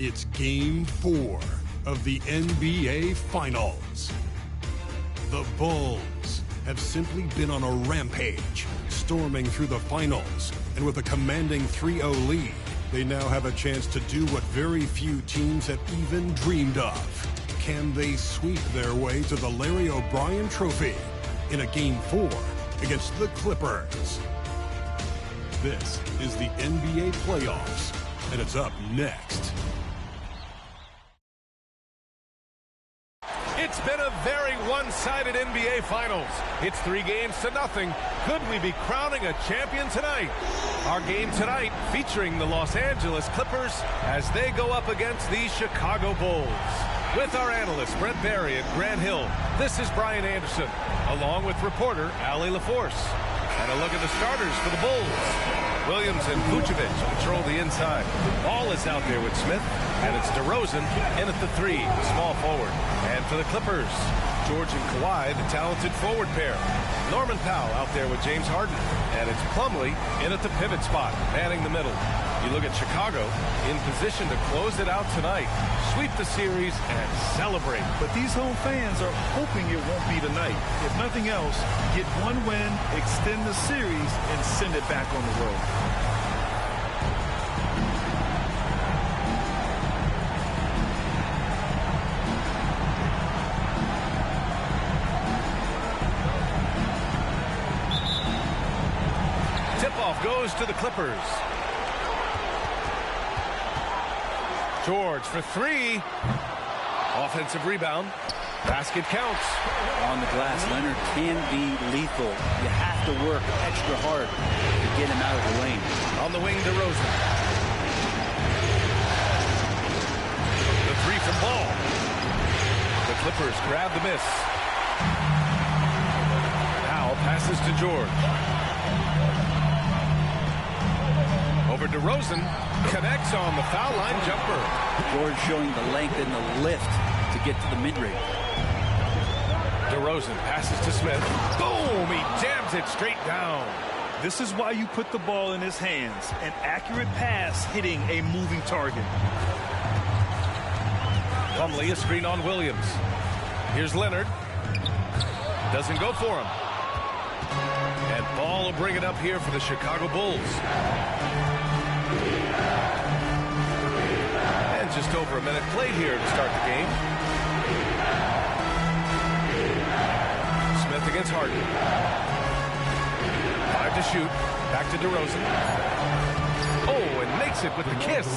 It's Game 4 of the NBA Finals. The Bulls have simply been on a rampage, storming through the finals, and with a commanding 3-0 lead, they now have a chance to do what very few teams have even dreamed of. Can they sweep their way to the Larry O'Brien Trophy in a Game 4 against the Clippers? This is the NBA playoffs, and it's up next. It's been a very one-sided NBA Finals. It's 3-0. Could we be crowning a champion tonight? Our game tonight featuring the Los Angeles Clippers as they go up against the Chicago Bulls. With our analysts Brent Barry and Grant Hill, this is Brian Anderson, along with reporter Allie LaForce. And a look at the starters for the Bulls. Williams and Vucevic control the inside. Ball is out there with Smith, and it's DeRozan in at the 3, small forward. And for the Clippers, George and Kawhi, the talented forward pair. Norman Powell out there with James Harden, and it's Plumlee in at the pivot spot, manning the middle. You look at Chicago, in position to close it out tonight, sweep the series, and celebrate. But these home fans are hoping it won't be tonight. If nothing else, get one win, extend the series, and send it back on the road. Tip-off goes to the Clippers. George for 3. Offensive rebound. Basket counts. On the glass, Leonard can be lethal. You have to work extra hard to get him out of the lane. On the wing, DeRozan. The 3 from Ball. The Clippers grab the miss. Powell passes to George. Over DeRozan. Connects on the foul line jumper. George showing the length and the lift to get to the mid-range. DeRozan passes to Smith. Boom! He jams it straight down. This is why you put the ball in his hands. An accurate pass hitting a moving target. Plumlee, a screen on Williams. Here's Leonard. Doesn't go for him. And Ball will bring it up here for the Chicago Bulls. And just over a minute played here to start the game. Smith against Harden. 5 to shoot. Back to DeRozan. Oh, and makes it with the kiss.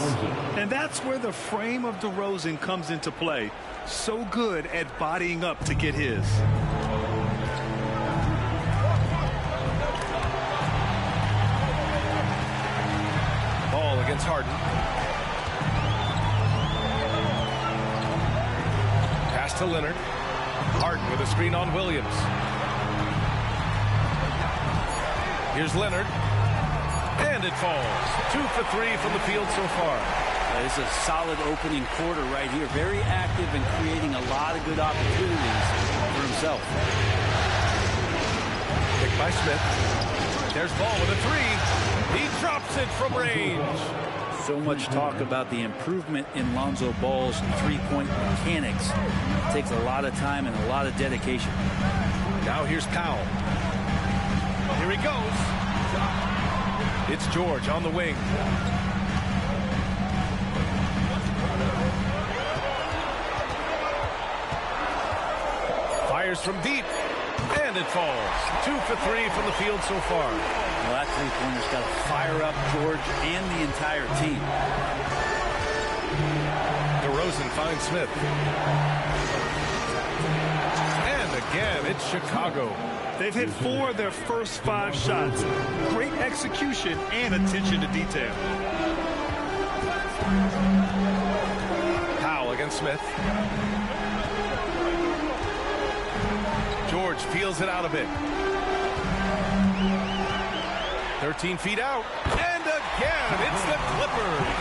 And that's where the frame of DeRozan comes into play. So good at bodying up to get his. Ball against Harden. Pass to Leonard. Harden with a screen on Williams. Here's Leonard. And it falls. 2 for 3 from the field so far. It's a solid opening quarter right here. Very active and creating a lot of good opportunities for himself. Picked by Smith. There's Ball with a 3. He drops it from range. So much talk about the improvement in Lonzo Ball's three-point mechanics. It takes a lot of time and a lot of dedication. Now here's Powell. Here he goes. It's George on the wing. Fires from deep. And it falls. 2 for 3 from the field so far. Well, that three-pointer's got to fire up George and the entire team. DeRozan finds Smith. And again, it's Chicago. They've hit 4 of their first 5 shots. Great execution and attention to detail. Powell against Smith. George feels it out a bit. 13 feet out. And again, it's the Clippers.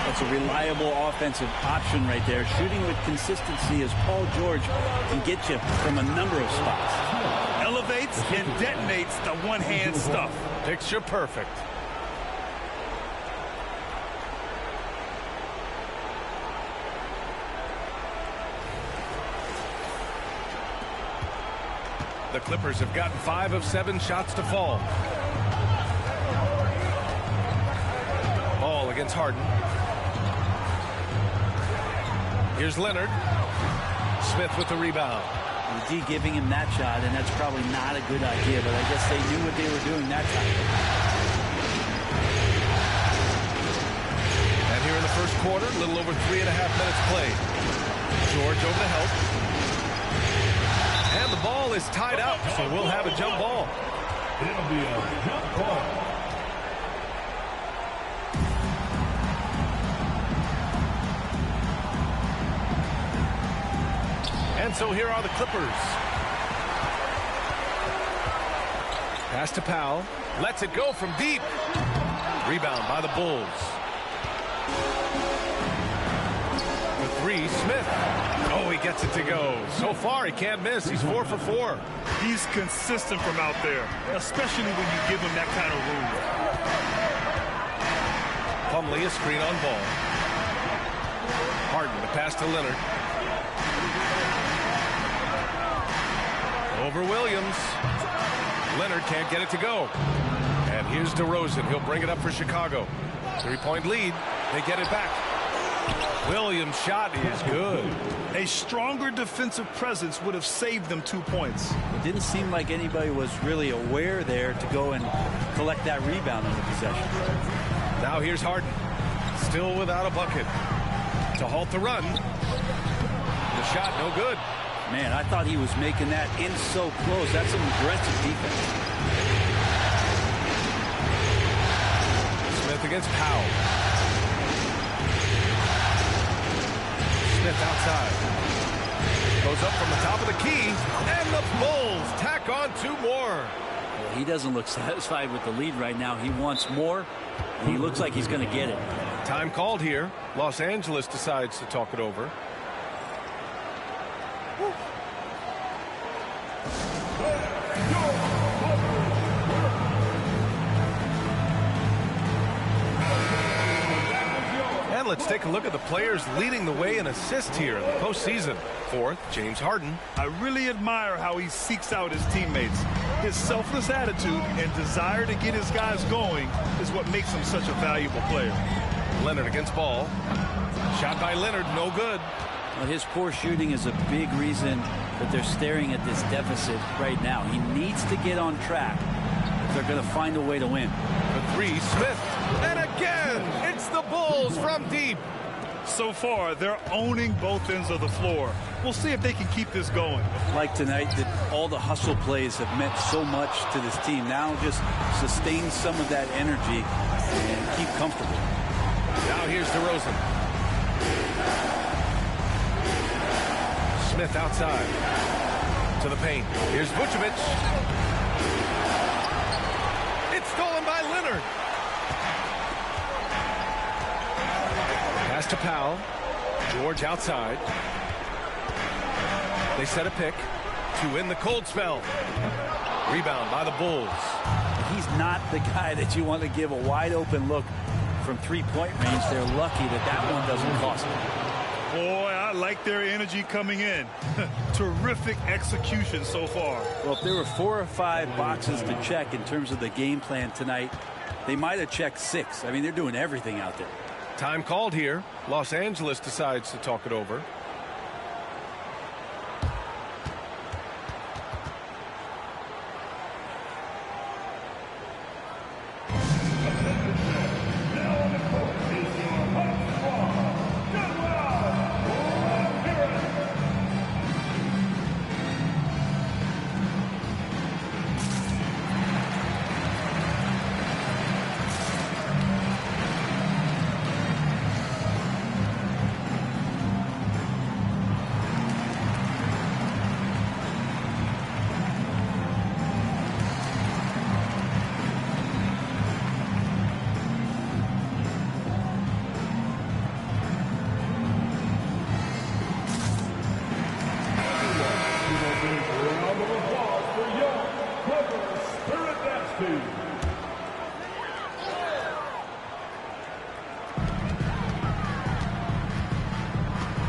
That's a reliable offensive option right there. Shooting with consistency as Paul George can get you from a number of spots. Elevates and detonates the one-hand stuff. Picture perfect. The Clippers have gotten 5 of 7 shots to fall. Ball against Harden. Here's Leonard. Smith with the rebound. The D giving him that shot, and that's probably not a good idea, but I guess they knew what they were doing that time. And here in the first quarter, a little over 3.5 minutes played. George over to help. And the ball is tied up, so we'll have a jump ball. It'll be a jump ball. And so here are the Clippers. Pass to Powell. Lets it go from deep. Rebound by the Bulls. The 3, Smith. Oh, he gets it to go. So far, he can't miss. He's 4 for 4. He's consistent from out there, especially when you give him that kind of room. Plumlee, a screen on ball. Harden, the pass to Leonard. Over Williams. Leonard can't get it to go. And here's DeRozan. He'll bring it up for Chicago. 3-point lead. They get it back. Williams' shot is good. A stronger defensive presence would have saved them 2 points. It didn't seem like anybody was really aware there to go and collect that rebound in the possession. Now here's Harden. Still without a bucket. To halt the run. The shot no good. Man, I thought he was making that in so close. That's some aggressive defense. Smith against Powell. Smith outside. Goes up from the top of the key. And the Bulls tack on 2 more. Well, he doesn't look satisfied with the lead right now. He wants more. And he looks like he's going to get it. Time called here. Los Angeles decides to talk it over. And let's take a look at the players leading the way in assists here in the postseason. 4th, James Harden. I really admire how he seeks out his teammates. His selfless attitude and desire to get his guys going is what makes him such a valuable player. Leonard against Ball. Shot by Leonard, no good. Well, his poor shooting is a big reason that they're staring at this deficit right now. He needs to get on track if they're going to find a way to win. The 3, Smith. And again, it's the Bulls from deep. So far, they're owning both ends of the floor. We'll see if they can keep this going. Like tonight, that all the hustle plays have meant so much to this team. Now just sustain some of that energy and keep comfortable. Now here's DeRozan. Smith outside to the paint. Here's Vucevic. It's stolen by Leonard. Pass to Powell. George outside. They set a pick to win the cold spell. Rebound by the Bulls. He's not the guy that you want to give a wide open look from 3-point range. They're lucky that that one doesn't cost them. Boy, I like their energy coming in. Terrific execution so far. Well, if there were 4 or 5 boxes to check in terms of the game plan tonight, they might have checked 6. I mean, they're doing everything out there. Time called here. Los Angeles decides to talk it over.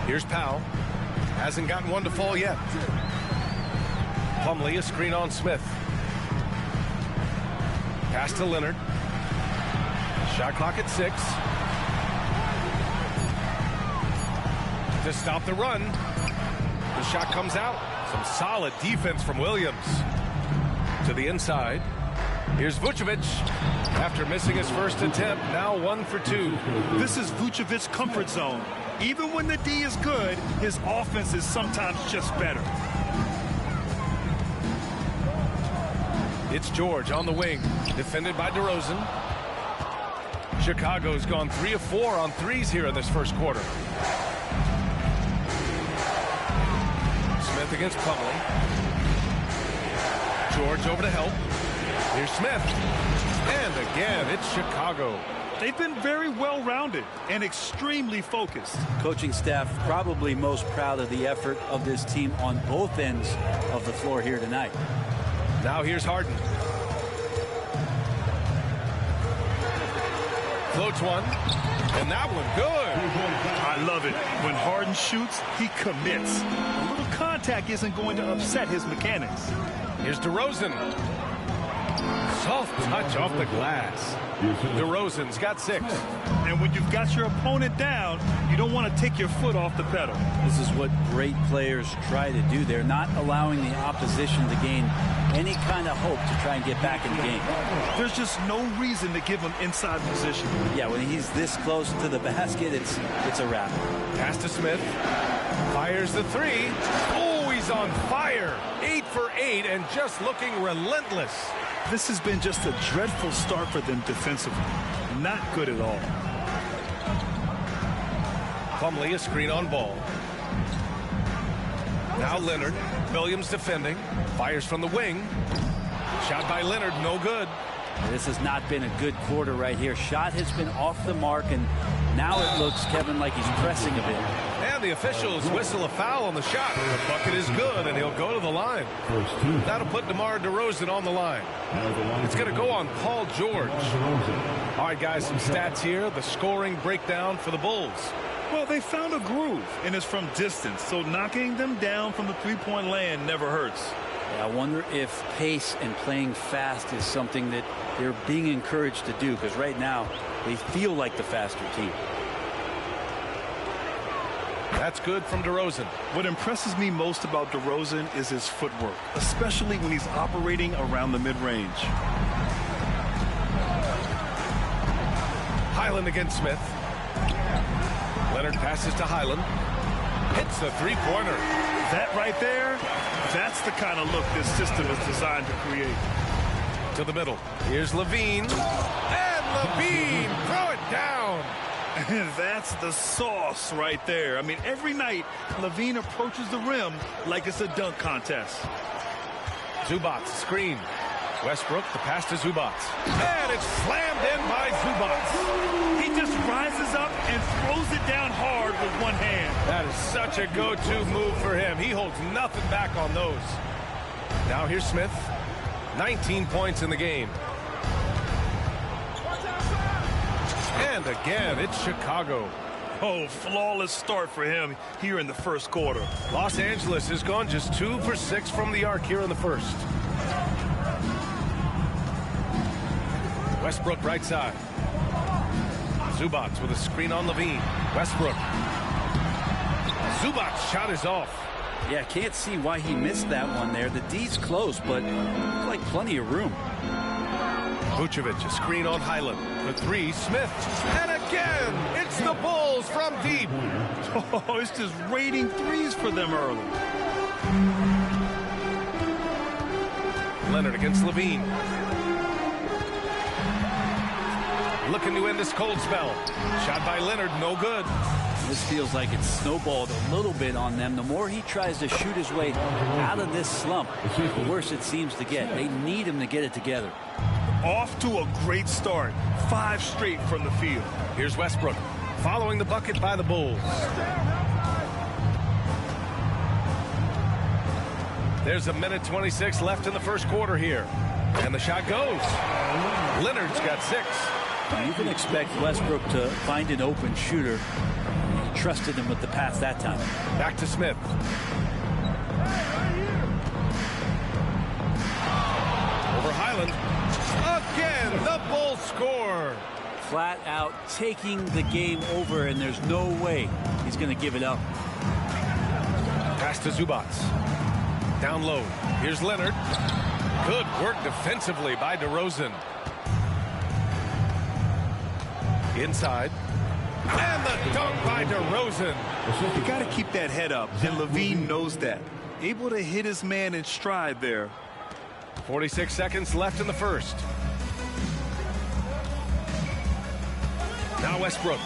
Here's Powell. Hasn't gotten one to fall yet. Plumlee, a screen on Smith. Pass to Leonard. Shot clock at 6. To stop the run. The shot comes out. Some solid defense from Williams. To the inside. Here's Vucevic. After missing his first attempt, now 1 for 2. This is Vucevic's comfort zone. Even when the D is good, his offense is sometimes just better. It's George on the wing, defended by DeRozan. Chicago's gone 3 of 4 on threes here in this first quarter. Smith against Plumlee. George over to help. Here's Smith. And again, it's Chicago. They've been very well-rounded and extremely focused. Coaching staff probably most proud of the effort of this team on both ends of the floor here tonight. Now here's Harden. Floats one. And that one good. I love it. When Harden shoots, he commits. A little contact isn't going to upset his mechanics. Here's DeRozan. Soft touch off the glass. DeRozan's got 6. And when you've got your opponent down, you don't want to take your foot off the pedal. This is what great players try to do. They're not allowing the opposition to gain any kind of hope to try and get back in the game. There's just no reason to give him inside position. Yeah, when he's this close to the basket, it's a wrap. Pass to Smith. Fires the 3. Oh, he's on fire. 8 for 8 and just looking relentless. This has been just a dreadful start for them defensively. Not good at all. Plumlee, a screen on Ball. Now Leonard. Williams defending. Fires from the wing. Shot by Leonard, no good. This has not been a good quarter right here. Shot has been off the mark, and now it looks, Kevin, like he's pressing a bit. And the officials whistle a foul on the shot. The bucket is good, and he'll go to the line. That'll put DeMar DeRozan on the line. It's going to go on Paul George. All right, guys, some stats here. The scoring breakdown for the Bulls. Well, they found a groove, and it's from distance, so knocking them down from the three-point land never hurts. I wonder if pace and playing fast is something that they're being encouraged to do, because right now they feel like the faster team. That's good from DeRozan. What impresses me most about DeRozan is his footwork, especially when he's operating around the mid-range. Highland against Smith. Leonard passes to Highland. Hits the three-pointer. That right there, that's the kind of look this system is designed to create. To the middle. Here's LaVine. And LaVine, throw it down. And that's the sauce right there. I mean, every night, LaVine approaches the rim like it's a dunk contest. Zubac, screen. Westbrook, the pass to Zubac. And it's slammed in by Zubac. He just rises up and throws it down hard with one hand. That is such a go-to move for him. He holds nothing back on those. Now here's Smith. 19 points in the game. And again, it's Chicago. Oh, flawless start for him here in the first quarter. Los Angeles has gone just 2 for 6 from the arc here in the first. Westbrook right side. Zubac with a screen on LaVine. Westbrook. Zubac's shot is off. Yeah, can't see why he missed that one there. The D's close, but like plenty of room. Vucevic, a screen on Highland. The 3, Smith. And again, it's the Bulls from deep. Oh, it's just raining threes for them early. Leonard against LaVine. Looking to end this cold spell. Shot by Leonard, no good. This feels like it's snowballed a little bit on them. The more he tries to shoot his way out of this slump, the worse it seems to get. They need him to get it together. Off to a great start. 5 straight from the field. Here's Westbrook following the bucket by the Bulls. There's a minute 26 left in the first quarter here. And the shot goes. Leonard's got 6. You can expect Westbrook to find an open shooter. He trusted him with the pass that time. Back to Smith. Highland. Again, the Bulls score. Flat out taking the game over, and there's no way he's going to give it up. Pass to Zubac. Down low. Here's Leonard. Good work defensively by DeRozan. Inside. And the dunk by DeRozan. You got to keep that head up, and LaVine knows that. Able to hit his man in stride there. 46 seconds left in the first. Now Westbrook.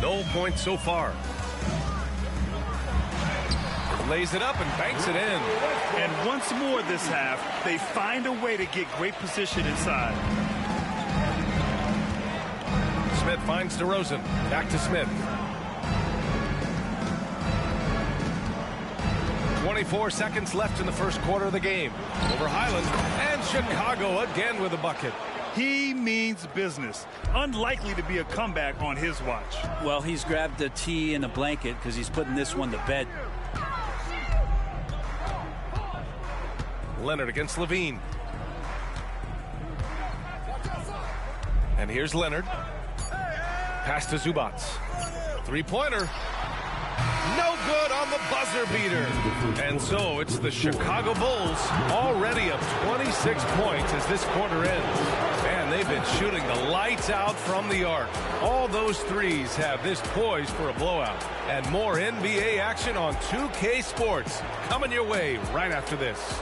No points so far. Lays it up and banks it in. And once more this half, they find a way to get great position inside. Smith finds DeRozan. Back to Smith. 24 seconds left in the first quarter of the game. Over Highland. And Chicago again with a bucket. He means business. Unlikely to be a comeback on his watch. Well, he's grabbed a tee and a blanket because he's putting this one to bed. Leonard against LaVine. And here's Leonard. Pass to Zubac. Three-pointer. No good on the buzzer beater. And so it's the Chicago Bulls already up 26 points as this quarter ends. Man, they've been shooting the lights out from the arc. All those threes have this poised for a blowout. And more NBA action on 2K Sports coming your way right after this.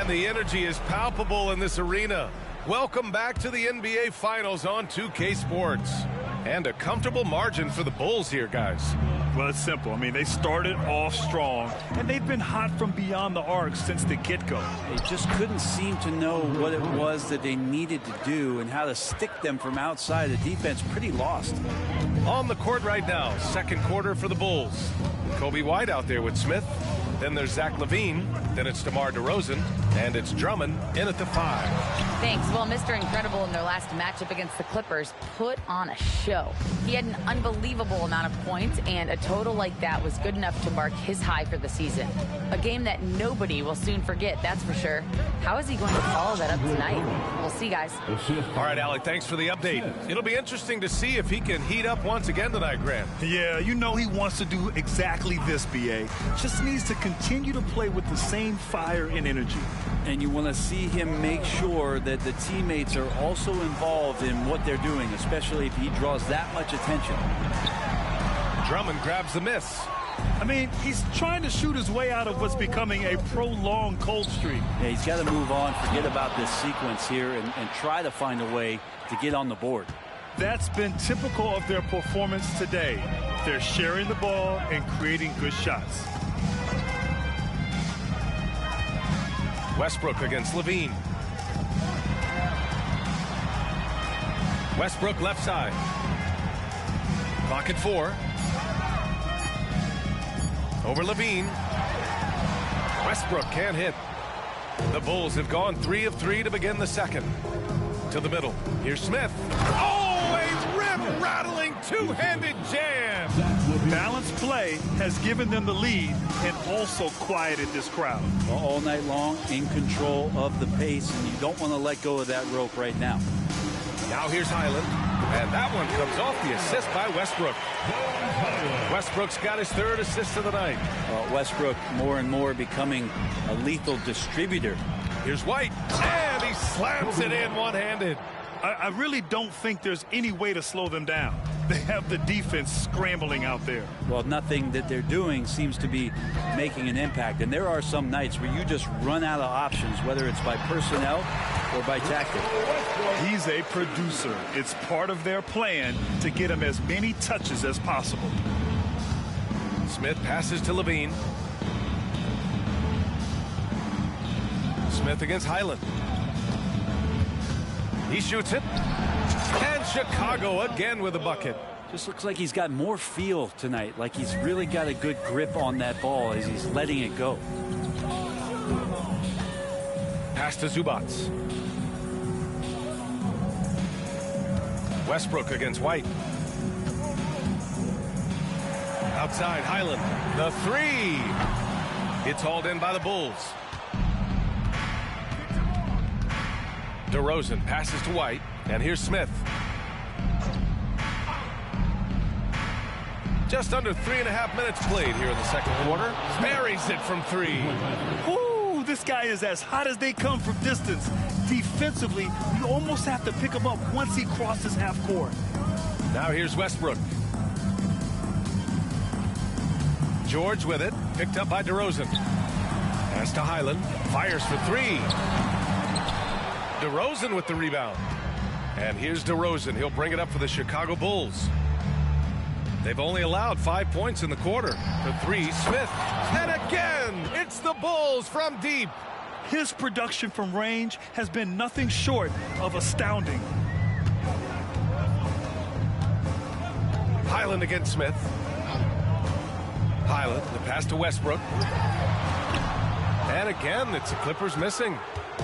The energy is palpable in this arena. Welcome back to the NBA Finals on 2K Sports. And a comfortable margin for the Bulls here, guys. Well, it's simple. I mean, they started off strong, and they've been hot from beyond the arc since the get-go. They just couldn't seem to know what it was that they needed to do and how to stick them from outside. The defense pretty lost. On the court right now, second quarter for the Bulls. Kobe White out there with Smith. Then there's Zach LaVine. Then it's DeMar DeRozan. And it's Drummond in at the 5. Thanks. Well, Mr. Incredible in their last matchup against the Clippers put on a show. He had an unbelievable amount of points, and a total like that was good enough to mark his high for the season. A game that nobody will soon forget, that's for sure. How is he going to follow that up tonight? We'll see, guys. All right, Alec, thanks for the update. It'll be interesting to see if he can heat up once again tonight, Grant. Yeah, you know he wants to do exactly this, B.A. Just needs to continue to play with the same fire and energy. And you want to see him make sure that the teammates are also involved in what they're doing, especially if he draws that much attention. Drummond grabs the miss. I mean, he's trying to shoot his way out of what's becoming a prolonged cold streak. Yeah, he's got to move on, forget about this sequence here, and try to find a way to get on the board. That's been typical of their performance today. They're sharing the ball and creating good shots. Westbrook against LaVine. Westbrook left side. Clock at 4. Over LaVine. Westbrook can't hit. The Bulls have gone 3 of 3 to begin the second. To the middle. Here's Smith. Oh, a rim-rattling two-handed jam. Balanced play has given them the lead and also quieted this crowd. All night long, in control of the pace, and you don't want to let go of that rope right now. Now here's Highland, and that one comes off the assist by Westbrook. Westbrook's got his 3rd assist of the night. Westbrook more and more becoming a lethal distributor. Here's White, and he slams it in one-handed. I really don't think there's any way to slow them down. They have the defense scrambling out there. Well, nothing that they're doing seems to be making an impact. And there are some nights where you just run out of options, whether it's by personnel or by tactic. He's a producer. It's part of their plan to get him as many touches as possible. Smith passes to LaVine. Smith against Highland. He shoots it. And Chicago again with a bucket. Just looks like he's got more feel tonight, like he's really got a good grip on that ball as he's letting it go. Pass to Zubac. Westbrook against White. Outside, Highland. The three. It's hauled in by the Bulls. DeRozan passes to White. And here's Smith. Just under 3.5 minutes played here in the second quarter. Buries it from three. Ooh, this guy is as hot as they come from distance. Defensively, you almost have to pick him up once he crosses half court. Now here's Westbrook. George with it. Picked up by DeRozan. Pass to Highland. Fires for three. DeRozan with the rebound. And here's DeRozan. He'll bring it up for the Chicago Bulls. They've only allowed 5 points in the quarter. For three, Smith. And again, it's the Bulls from deep. His production from range has been nothing short of astounding. Highland against Smith. Highland, the pass to Westbrook. And again, it's the Clippers missing.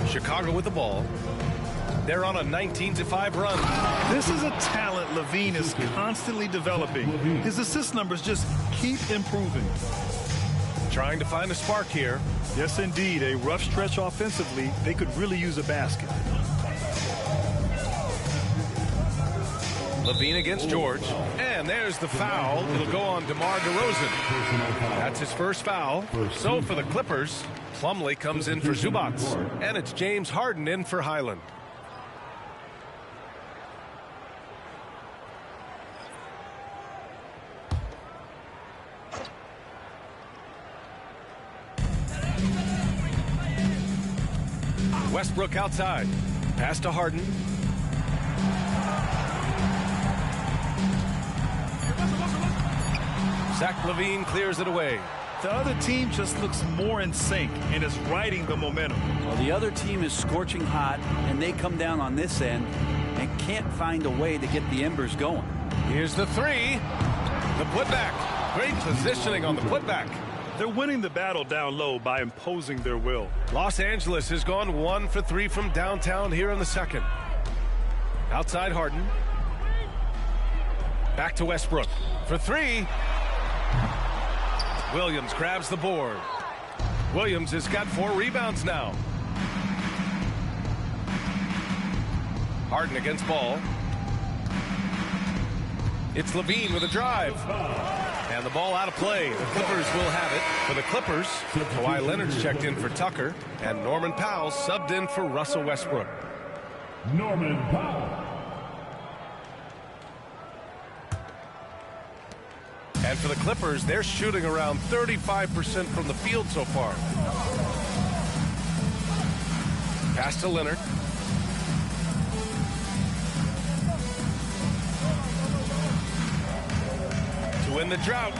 Chicago with the ball. They're on a 19-5 run. This is a talent LaVine is constantly developing. His assist numbers just keep improving. Trying to find a spark here. Yes, indeed. A rough stretch offensively. They could really use a basket. LaVine against George. And there's the foul. It'll go on DeMar DeRozan. That's his first foul. So for the Clippers, Plumlee comes in for Zubac. And it's James Harden in for Highland. Westbrook outside. Pass to Harden. Zach LaVine clears it away. The other team just looks more in sync and is riding the momentum. Well, the other team is scorching hot, and they come down on this end and can't find a way to get the embers going. Here's the three. The putback. Great positioning on the putback. They're winning the battle down low by imposing their will. Los Angeles has gone 1 for 3 from downtown here in the second. Outside Harden. Back to Westbrook for three. Williams grabs the board. Williams has got 4 rebounds now. Harden against Ball. It's LaVine with a drive. And the ball out of play. The Clippers will have it. For the Clippers, Kawhi Leonard's checked in for Tucker. And Norman Powell subbed in for Russell Westbrook. Norman Powell. And for the Clippers, they're shooting around 35% from the field so far. Pass to Leonard. To win the drought.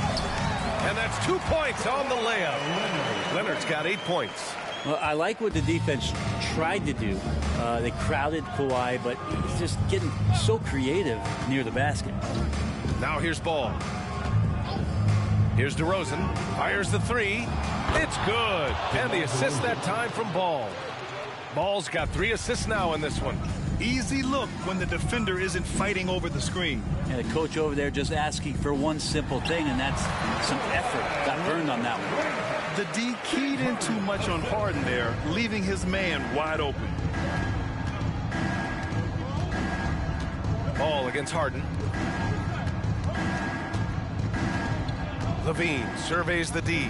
And that's 2 points on the layup. Leonard's got 8 points. Well, I like what the defense tried to do. They crowded Kawhi, but he's just getting so creative near the basket. Now here's Ball. Here's DeRozan. Fires the three. It's good. And the assist that time from Ball. Ball's got 3 assists now in this one. Easy look when the defender isn't fighting over the screen. And the coach over there just asking for one simple thing, and that's some effort. Got burned on that one. The D keyed in too much on Harden there, leaving his man wide open. Ball against Harden. LaVine surveys the D.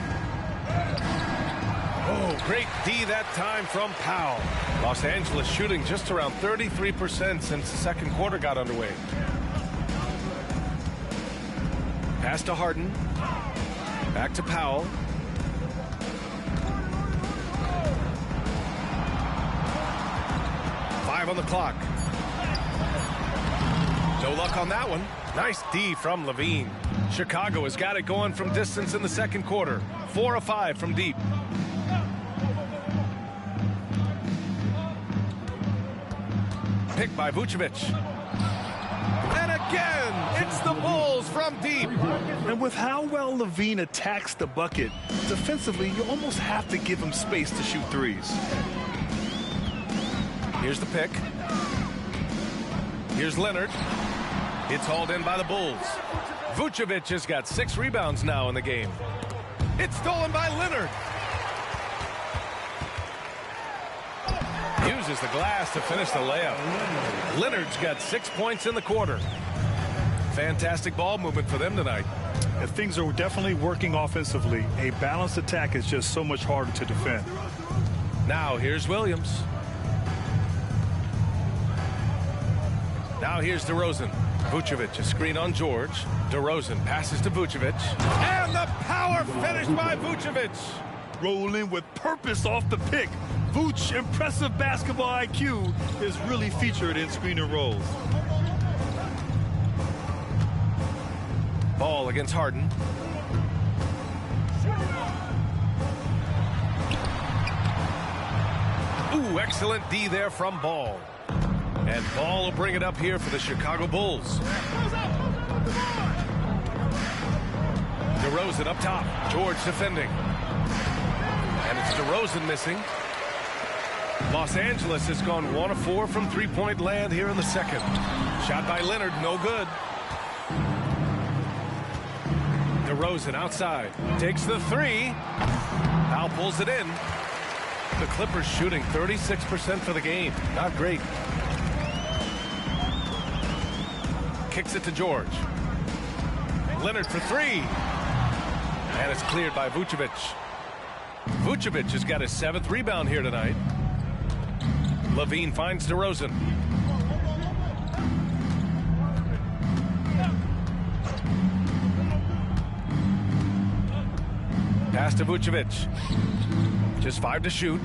Oh, great D that time from Powell. Los Angeles shooting just around 33% since the second quarter got underway. Pass to Harden. Back to Powell. On the clock. No luck on that one. Nice D from LaVine. Chicago has got it going from distance in the second quarter. 4 of 5 from deep. Picked by Vucevic. And again, it's the Bulls from deep. And with how well LaVine attacks the bucket, defensively, you almost have to give him space to shoot threes. Here's the pick. Here's Leonard. It's hauled in by the Bulls. Vucevic has got 6 rebounds now in the game. It's stolen by Leonard. Uses the glass to finish the layup. Leonard's got 6 points in the quarter. Fantastic ball movement for them tonight. And things are definitely working offensively. A balanced attack is just so much harder to defend. Now here's Williams. Now here's DeRozan. Vucevic, a screen on George. DeRozan passes to Vucevic. And the power finish by Vucevic. Rolling with purpose off the pick. Vooch, impressive basketball IQ, is really featured in screen and rolls. Ball against Harden. Ooh, excellent D there from Ball. And Ball will bring it up here for the Chicago Bulls. DeRozan up top. George defending. And it's DeRozan missing. Los Angeles has gone 1 of 4 from three-point land here in the second. Shot by Leonard, no good. DeRozan outside. Takes the 3. Powell pulls it in. The Clippers shooting 36% for the game. Not great. Kicks it to George. Leonard for 3. And it's cleared by Vucevic. Vucevic has got his 7th rebound here tonight. LaVine finds DeRozan. Pass to Vucevic. Just 5 to shoot.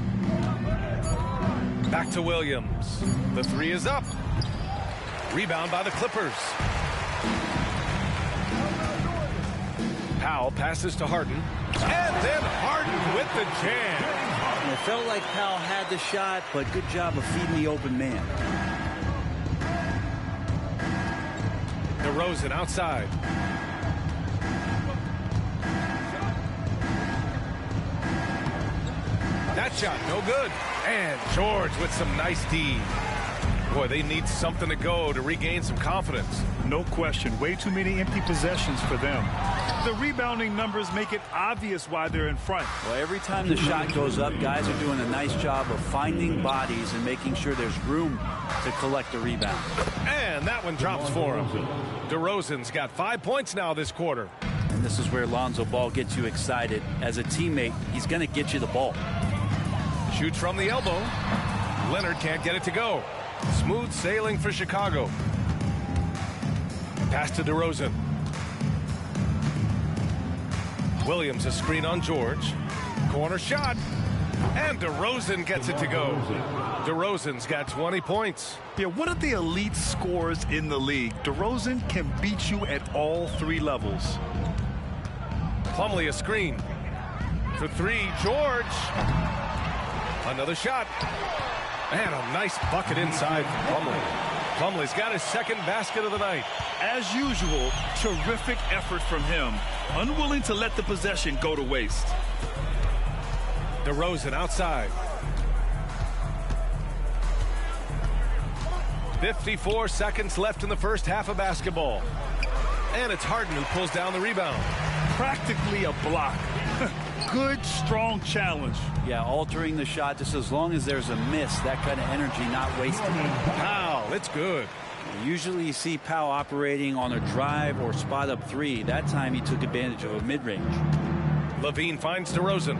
Back to Williams. The 3 is up. Rebound by the Clippers. Powell passes to Harden. And then Harden with the jam. It felt like Powell had the shot, but good job of feeding the open man. DeRozan outside. That shot, no good. And George with some nice D. Boy, they need something to go to regain some confidence. No question. Way too many empty possessions for them. The rebounding numbers make it obvious why they're in front. Well, every time the shot goes up, guys are doing a nice job of finding bodies and making sure there's room to collect the rebound. And that one drops for him. DeRozan's got 5 points now this quarter. And this is where Lonzo Ball gets you excited. As a teammate, he's going to get you the ball. Shoots from the elbow. Leonard can't get it to go. Smooth sailing for Chicago. Pass to DeRozan. Williams a screen on George. Corner shot. And DeRozan gets it to go. DeRozan's got 20 points. Yeah, one of the elite scorers in the league. DeRozan can beat you at all 3 levels. Plumlee a screen. For 3, George. Another shot. And a nice bucket inside for Plumlee. Plumlee's got his 2nd basket of the night. As usual, terrific effort from him. Unwilling to let the possession go to waste. DeRozan outside. 54 seconds left in the first half of basketball. And it's Harden who pulls down the rebound. Practically a block. Good, strong challenge. Yeah, altering the shot just as long as there's a miss. That kind of energy not wasted. Powell, it's good. Usually you see Powell operating on a drive or spot up 3. That time he took advantage of a mid-range. LaVine finds DeRozan.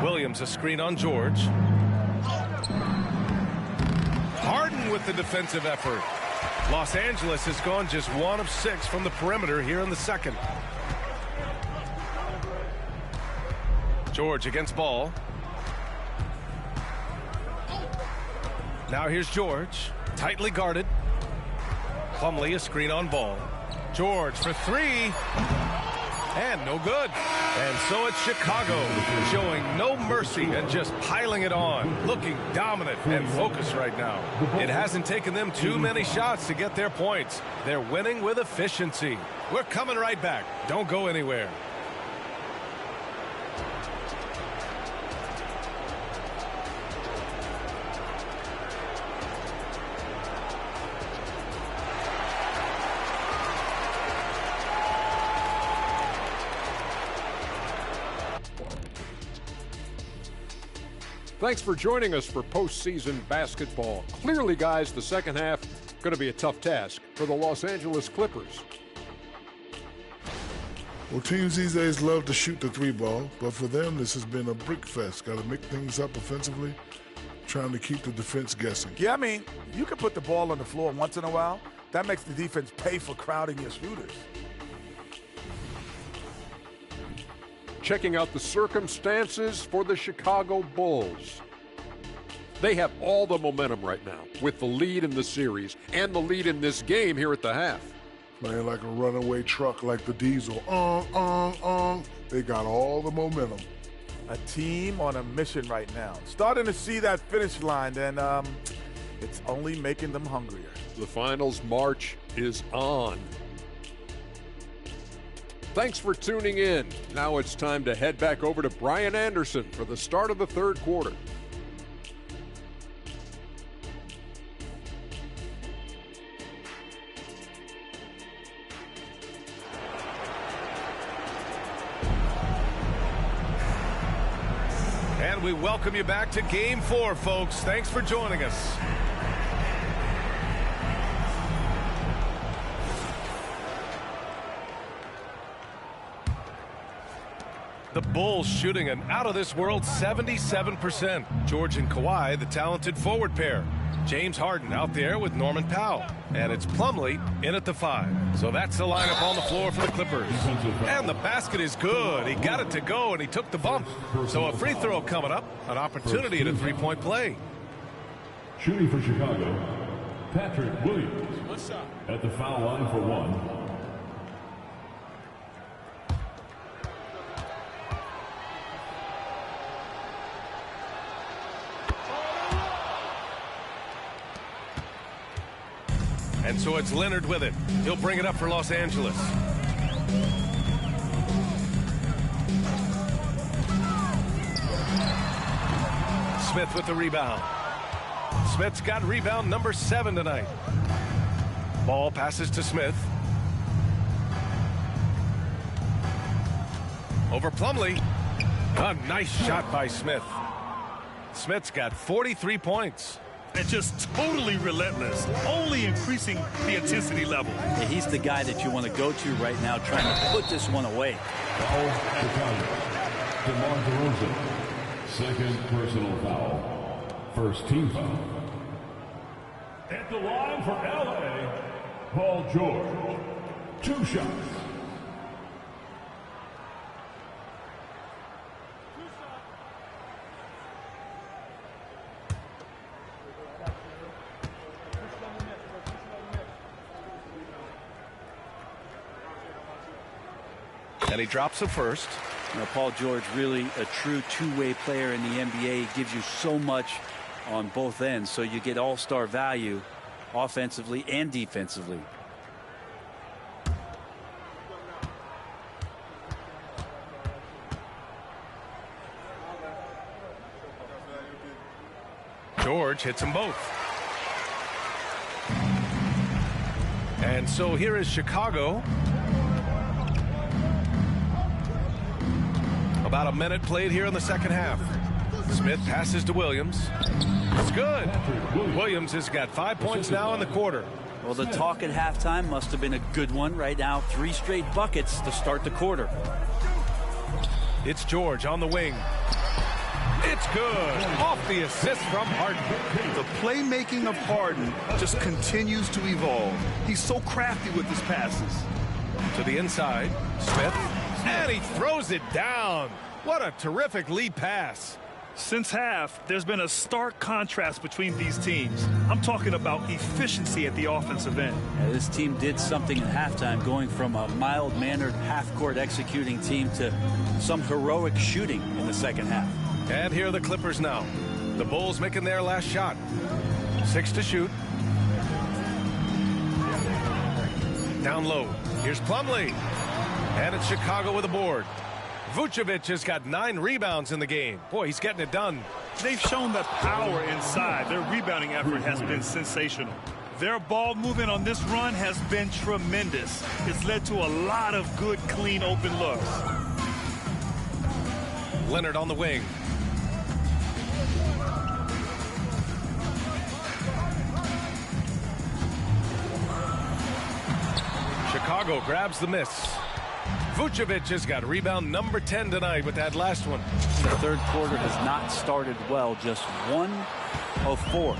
Williams a screen on George. Harden with the defensive effort. Los Angeles has gone just 1 of 6 from the perimeter here in the second. George against Ball. Now here's George. Tightly guarded. Plumlee a screen on Ball. George for 3. And no good. And so it's Chicago showing no mercy and just piling it on. Looking dominant and focused right now. It hasn't taken them too many shots to get their points. They're winning with efficiency. We're coming right back. Don't go anywhere. Thanks for joining us for postseason basketball. Clearly, guys, the second half going to be a tough task for the Los Angeles Clippers. Well, teams these days love to shoot the three ball, but for them, this has been a brick fest. Got to make things up offensively, trying to keep the defense guessing. Yeah, I mean, you can put the ball on the floor once in a while. That makes the defense pay for crowding your shooters. Checking out the circumstances for the Chicago Bulls. They have all the momentum right now with the lead in the series and the lead in this game here at the half. Playing like a runaway truck like the Diesel. They got all the momentum. A team on a mission right now. Starting to see that finish line, and it's only making them hungrier. The finals march is on. Thanks for tuning in. Now it's time to head back over to Brian Anderson for the start of the third quarter. And we welcome you back to Game 4, folks. Thanks for joining us. The Bulls shooting an out-of-this-world 77%. George and Kawhi, the talented forward pair. James Harden out there with Norman Powell. And it's Plumlee in at the 5. So that's the lineup on the floor for the Clippers. And the basket is good. He got it to go, and he took the bump. So a free throw coming up. An opportunity at a three-point play. Shooting for Chicago, Patrick Williams. At the foul line for one. And so it's Leonard with it. He'll bring it up for Los Angeles. Smith with the rebound. Smith's got rebound number 7 tonight. Ball passes to Smith. Over Plumlee. A nice shot by Smith. Smith's got 43 points. And just totally relentless, only increasing the intensity level. Yeah, he's the guy that you want to go to right now, trying to put this one away. DeMar DeRozan, second personal foul, first team foul. At the line for LA, Paul George, 2 shots. And he drops it first. You know, Paul George, really a true two-way player in the NBA. He gives you so much on both ends, so you get all-star value offensively and defensively. George hits them both. And so here is Chicago. About a minute played here in the second half. Smith passes to Williams. It's good. Williams has got 5 points now in the quarter. Well, the talk at halftime must have been a good one. Right now, 3 straight buckets to start the quarter. It's George on the wing. It's good. Off the assist from Harden. The playmaking of Harden just continues to evolve. He's so crafty with his passes. To the inside, Smith. And he throws it down. What a terrific lead pass. Since half, there's been a stark contrast between these teams. I'm talking about efficiency at the offensive end. Yeah, this team did something at halftime, going from a mild-mannered half-court executing team to some heroic shooting in the second half. And here are the Clippers now. The Bulls making their last shot. 6 to shoot. Down low. Here's Plumlee. And it's Chicago with a board. Vucevic has got 9 rebounds in the game. Boy, he's getting it done. They've shown that power inside. Their rebounding effort has been sensational. Their ball movement on this run has been tremendous. It's led to a lot of good, clean, open looks. Leonard on the wing. Chicago grabs the miss. Vucevic has got rebound number 10 tonight with that last one. The third quarter has not started well, just 1 of 4.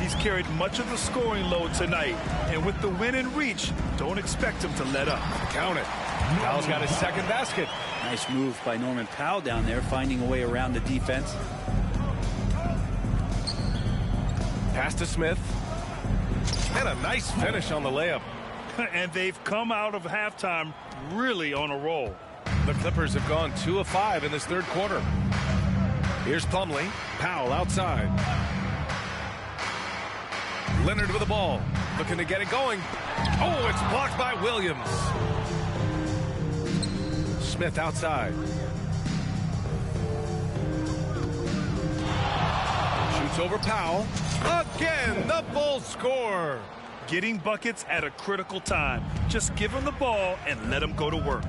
He's carried much of the scoring load tonight, and with the win in reach, don't expect him to let up. Count it. Powell's got his second basket. Nice move by Norman Powell down there, finding a way around the defense. Pass to Smith. And a nice finish on the layup. And they've come out of halftime really on a roll. The Clippers have gone 2 of 5 in this third quarter. Here's Plumlee. Powell outside. Leonard with the ball. Looking to get it going. Oh, it's blocked by Williams. Smith outside. Shoots over Powell. Again, the Bulls score. Getting buckets at a critical time. Just give them the ball and let them go to work.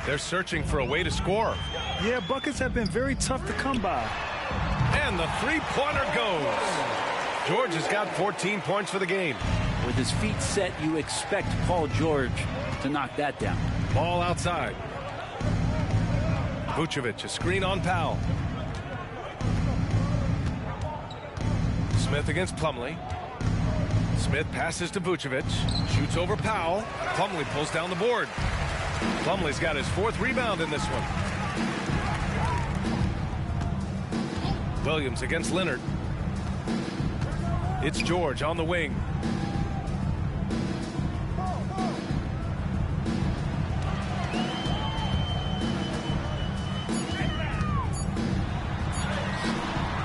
They're searching for a way to score. Yeah, buckets have been very tough to come by. And the three-pointer goes. George has got 14 points for the game. With his feet set, you expect Paul George to knock that down. Ball outside. Vucevic, a screen on Powell. Smith against Plumlee. Smith passes to Vucevic. Shoots over Powell. Plumlee pulls down the board. Plumlee's got his 4th rebound in this one. Williams against Leonard. It's George on the wing.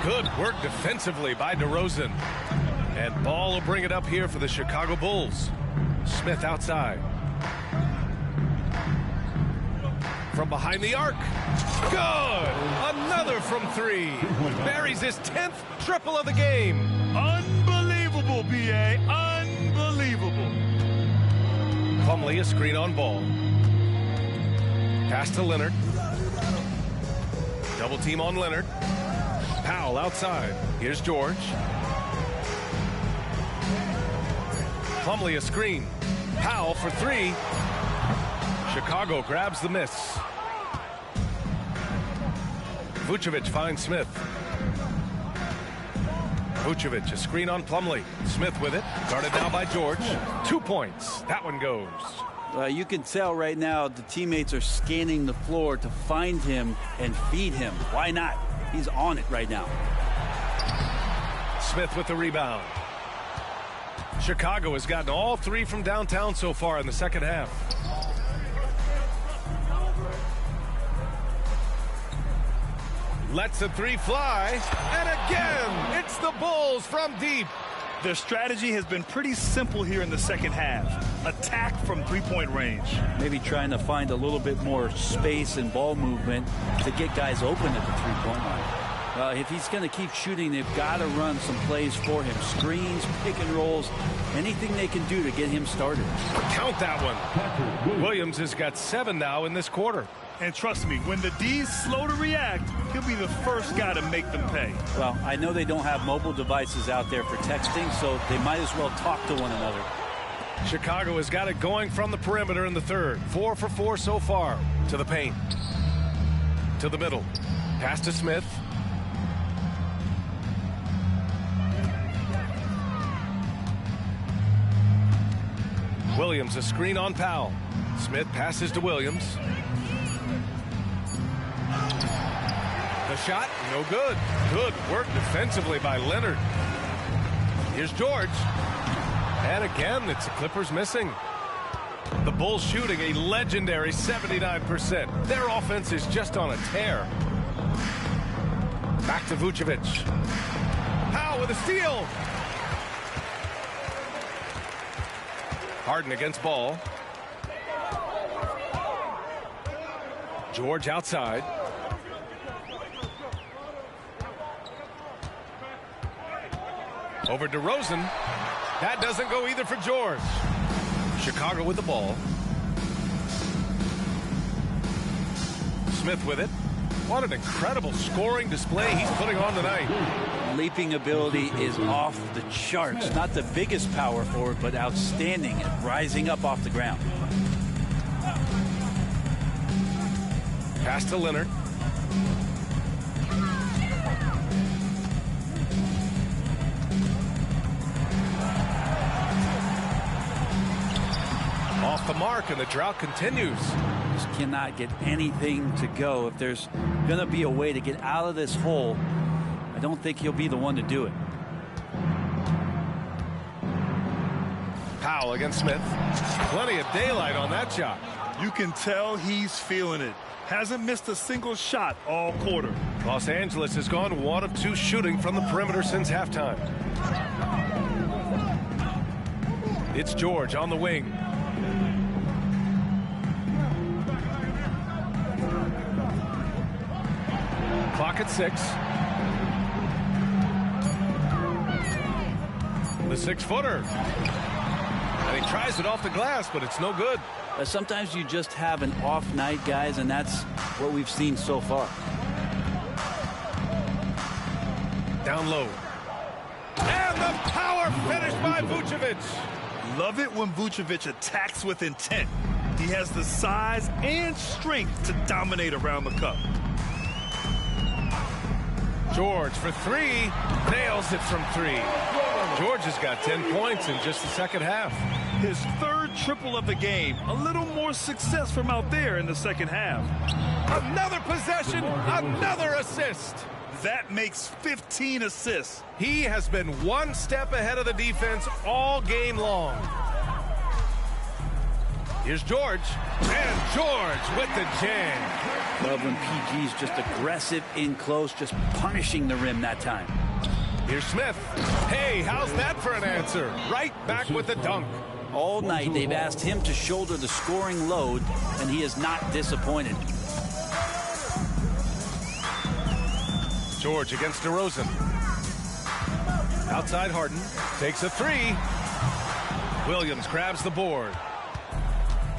Good work defensively by DeRozan. And Ball will bring it up here for the Chicago Bulls. Smith outside. From behind the arc. Good! Another from 3. Buries his 10th triple of the game. Unbelievable, B.A. Unbelievable. Plumlee, a screen on Ball. Pass to Leonard. Double team on Leonard. Powell outside. Here's George. Plumlee a screen. Powell for 3. Chicago grabs the miss. Vucevic finds Smith. Vucevic, a screen on Plumlee. Smith with it. Guarded now by George. 2 points. That one goes. You can tell right now the teammates are scanning the floor to find him and feed him. Why not? He's on it right now. Smith with the rebound. Chicago has gotten all 3 from downtown so far in the second half. Lets a 3 fly. And again, it's the Bulls from deep. Their strategy has been pretty simple here in the second half. Attack from 3-point range. Maybe trying to find a little bit more space and ball movement to get guys open at the 3-point line. If he's going to keep shooting, they've got to run some plays for him. Screens, pick and rolls, anything they can do to get him started. Count that one. Williams has got 7 now in this quarter. And trust me, when the D's slow to react, he'll be the first guy to make them pay. Well, I know they don't have mobile devices out there for texting, so they might as well talk to one another. Chicago has got it going from the perimeter in the third. 4 for 4 so far. To the paint. To the middle. Pass to Smith. Williams, a screen on Powell. Smith passes to Williams. The shot, no good. Good work defensively by Leonard. Here's George. And again, it's the Clippers missing. The Bulls shooting a legendary 79%. Their offense is just on a tear. Back to Vucevic. Powell with a steal. Harden against Ball. George outside. Over DeRozan. That doesn't go either for George. Chicago with the ball. Smith with it. What an incredible scoring display he's putting on tonight. Leaping ability is off the charts. Not the biggest power forward, but outstanding at rising up off the ground. Pass to Leonard. Off the mark, and the drought continues. Just cannot get anything to go. If there's going to be a way to get out of this hole, I don't think he'll be the one to do it. Powell against Smith. Plenty of daylight on that shot. You can tell he's feeling it. Hasn't missed a single shot all quarter. Los Angeles has gone 1 of 2 shooting from the perimeter since halftime. It's George on the wing. Clock at 6. The 6-footer. And he tries it off the glass, but it's no good. Sometimes you just have an off night, guys, and that's what we've seen so far. Down low. And the power finish by Vucevic. Love it when Vucevic attacks with intent. He has the size and strength to dominate around the cup. George for 3. Nails it from 3. George has got 10 points in just the second half. His 3rd triple of the game. A little more success from out there in the second half. Another possession, another assist. That makes 15 assists. He has been 1 step ahead of the defense all game long. Here's George. And George with the jam. Love when PG's just aggressive in close, just punishing the rim that time. Here's Smith. Hey, how's that for an answer? Right back with the dunk. All night they've asked him to shoulder the scoring load, and he is not disappointed. George against DeRozan. Outside Harden. Takes a 3. Williams grabs the board.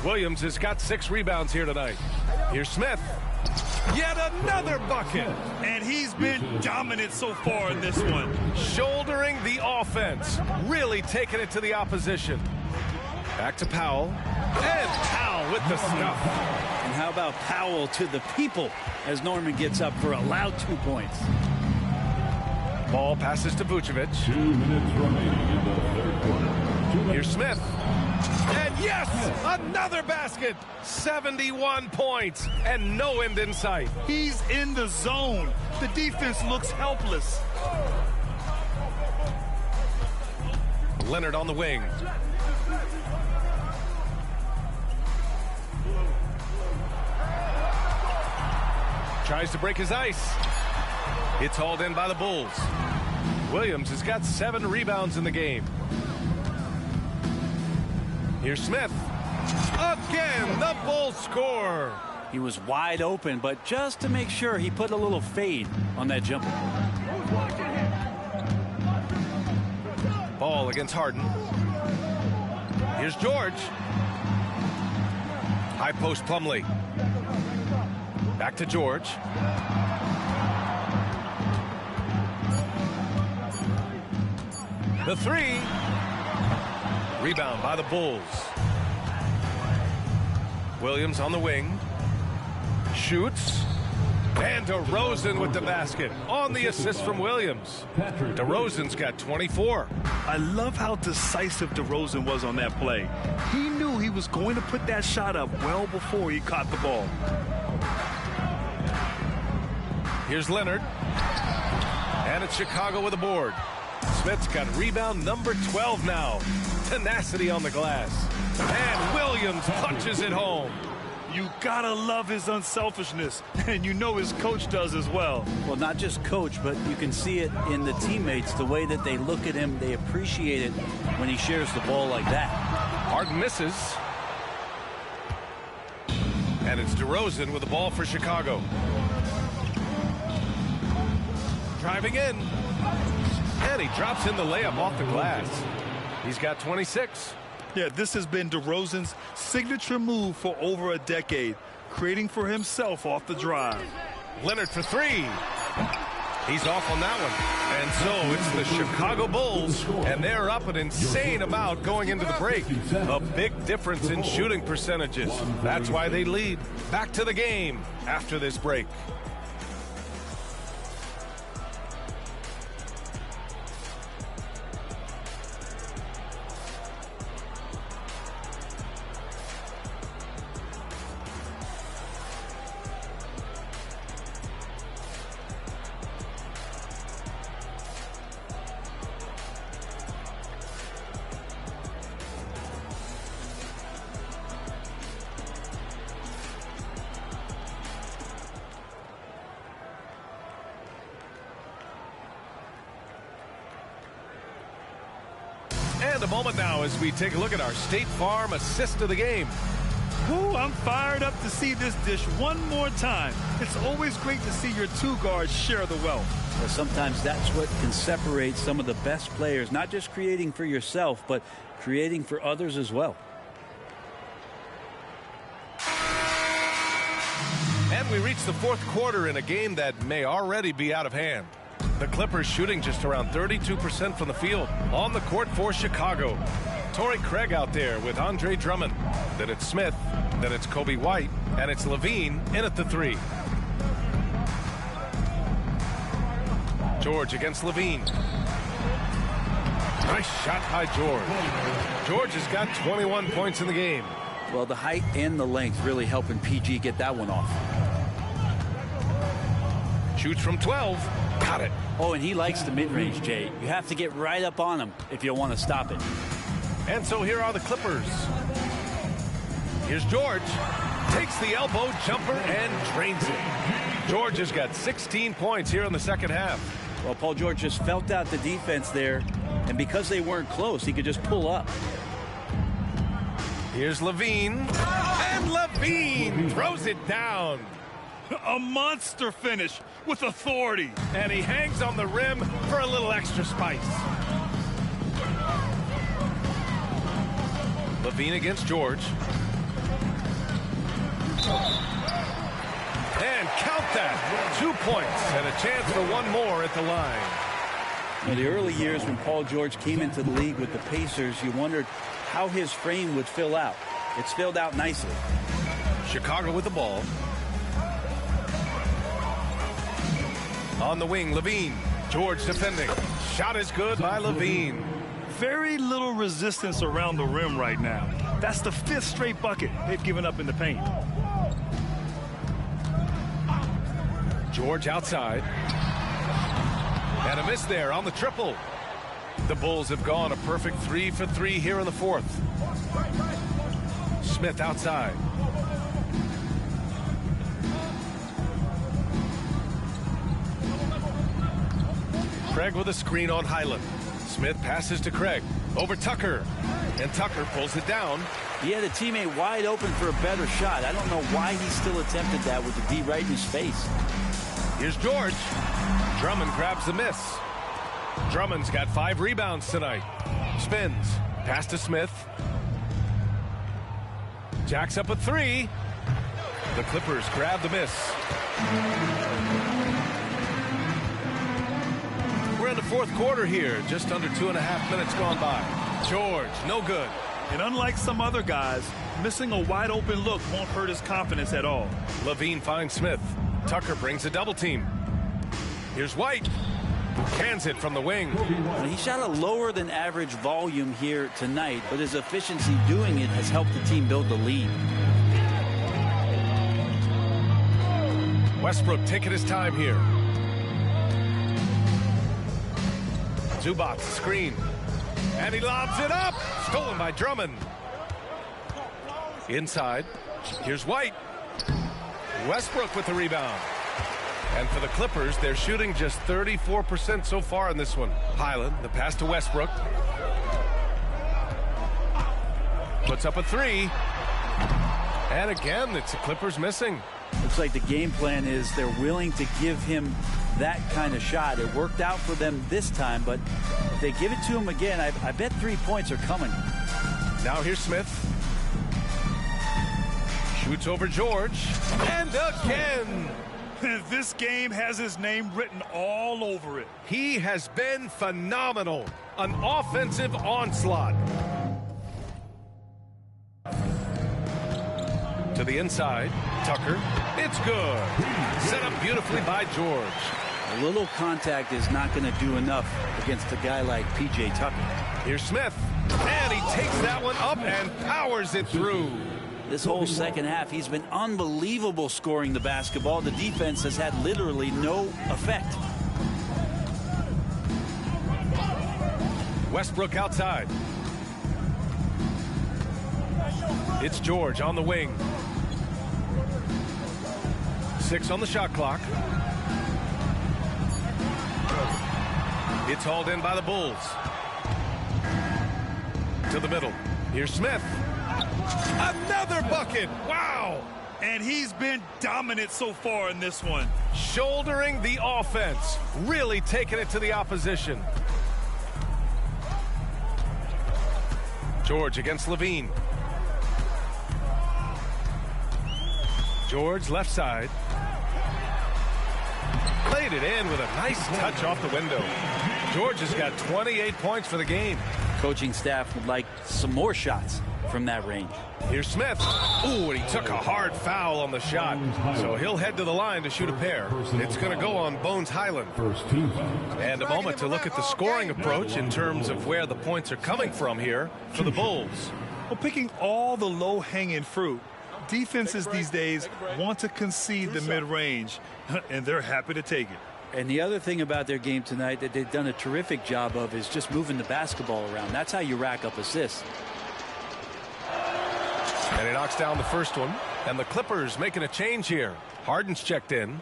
Williams has got 6 rebounds here tonight. Here's Smith. Yet another bucket. And he's been dominant so far in this one. Shouldering the offense. Really taking it to the opposition. Back to Powell. And Powell with the stuff. And how about Powell to the people as Norman gets up for a loud 2 points. Ball passes to Vucevic. 2 minutes remaining in the 3rd quarter. Here's Smith. And yes, another basket. 71 points and no end in sight. He's in the zone. The defense looks helpless. Leonard on the wing. Tries to break his ice. It's hauled in by the Bulls. Williams has got 7 rebounds in the game. Here's Smith. Again, the Bulls score. He was wide open, but just to make sure, he put a little fade on that jumper. Ball against Harden. Here's George. High post Plumlee. Back to George. The 3. Rebound by the Bulls. Williams on the wing. Shoots. And DeRozan with the basket on the assist from Williams. DeRozan's got 24. I love how decisive DeRozan was on that play. He knew he was going to put that shot up well before he caught the ball. Here's Leonard. And it's Chicago with a board. Smith's got rebound number 12 now. Tenacity on the glass. And Williams punches it home. You gotta love his unselfishness, and you know his coach does as well. Well, not just coach, but you can see it in the teammates, the way that they look at him. They appreciate it when he shares the ball like that. Harden misses. And it's DeRozan with the ball for Chicago. Driving in. And he drops in the layup off the glass. He's got 26. Yeah, this has been DeRozan's signature move for over a decade, creating for himself off the drive. Leonard for three. He's off on that one. And so it's the Chicago Bulls, and they're up an insane amount going into the break. A big difference in shooting percentages. That's why they lead. Back to the game after this break. And a moment now as we take a look at our State Farm assist of the game. Ooh, I'm fired up to see this dish one more time. It's always great to see your two guards share the wealth. Well, sometimes that's what can separate some of the best players, not just creating for yourself, but creating for others as well. And we reach the fourth quarter in a game that may already be out of hand. The Clippers shooting just around 32% from the field. On the court for Chicago, Torrey Craig out there with Andre Drummond. Then it's Smith, then it's Kobe White, and it's LaVine in at the three. George against LaVine. Nice shot by George. George has got 21 points in the game. Well, the height and the length really helping PG get that one off. Shoots from 12. Got it. Oh, and he likes the mid-range, Jay. You have to get right up on him if you want to stop it. And so here are the Clippers. Here's George. Takes the elbow jumper and drains it. George has got 16 points here in the second half. Well, Paul George just felt out the defense there, and because they weren't close, he could just pull up. Here's LaVine. And LaVine throws it down. A monster finish with authority. And he hangs on the rim for a little extra spice. LaVine against George. And count that. 2 points and a chance for one more at the line. In the early years when Paul George came into the league with the Pacers, you wondered how his frame would fill out. It's filled out nicely. Chicago with the ball. On the wing, LaVine. George defending. Shot is good by LaVine. Very little resistance around the rim right now. That's the 5th straight bucket they've given up in the paint. George outside. And a miss there on the triple. The Bulls have gone a perfect 3 for 3 here in the fourth. Smith outside. Craig with a screen on Highland. Smith passes to Craig. Over Tucker. And Tucker pulls it down. He had a teammate wide open for a better shot. I don't know why he still attempted that with the D right in his face. Here's George. Drummond grabs the miss. Drummond's got 5 rebounds tonight. Spins. Pass to Smith. Jacks up a 3. The Clippers grab the miss. We're in the fourth quarter here. Just under 2.5 minutes gone by. George, no good. And unlike some other guys, missing a wide open look won't hurt his confidence at all. LaVine finds Smith. Tucker brings a double team. Here's White. Cans it from the wing. He shot a lower than average volume here tonight, but his efficiency doing it has helped the team build the lead. Westbrook taking his time here. Zubac screen. And he lobs it up. Stolen by Drummond. Inside. Here's White. Westbrook with the rebound. And for the Clippers, they're shooting just 34% so far in this one. Highland, the pass to Westbrook. Puts up a 3. And again, it's the Clippers missing. Looks like the game plan is they're willing to give him that kind of shot. It worked out for them this time, but if they give it to him again, I bet 3 points are coming. Now here's Smith. Shoots over George. And again. This game has his name written all over it. He has been phenomenal. An offensive onslaught. To the inside, Tucker. It's good. Set up beautifully by George. A little contact is not going to do enough against a guy like P.J. Tucker. Here's Smith. And he takes that one up and powers it through. This whole second half, he's been unbelievable scoring the basketball. The defense has had literally no effect. Westbrook outside. It's George on the wing. 6 on the shot clock. It's hauled in by the Bulls. To the middle. Here's Smith. Another bucket. Wow. And he's been dominant so far in this one. Shouldering the offense. Really taking it to the opposition. George against Levine. George left side. Played it in with a nice touch off the window. George has got 28 points for the game. Coaching staff would like some more shots from that range. Here's Smith. Ooh, and he took a hard foul on the shot. So he'll head to the line to shoot a pair. It's going to go on Bones Highland. And a moment to look at the scoring approach in terms of where the points are coming from here for the Bulls. Well, picking all the low-hanging fruit, defenses these days want to concede the mid-range, and they're happy to take it. And the other thing about their game tonight that they've done a terrific job of is just moving the basketball around. That's how you rack up assists. And he knocks down the first one. And the Clippers making a change here. Harden's checked in.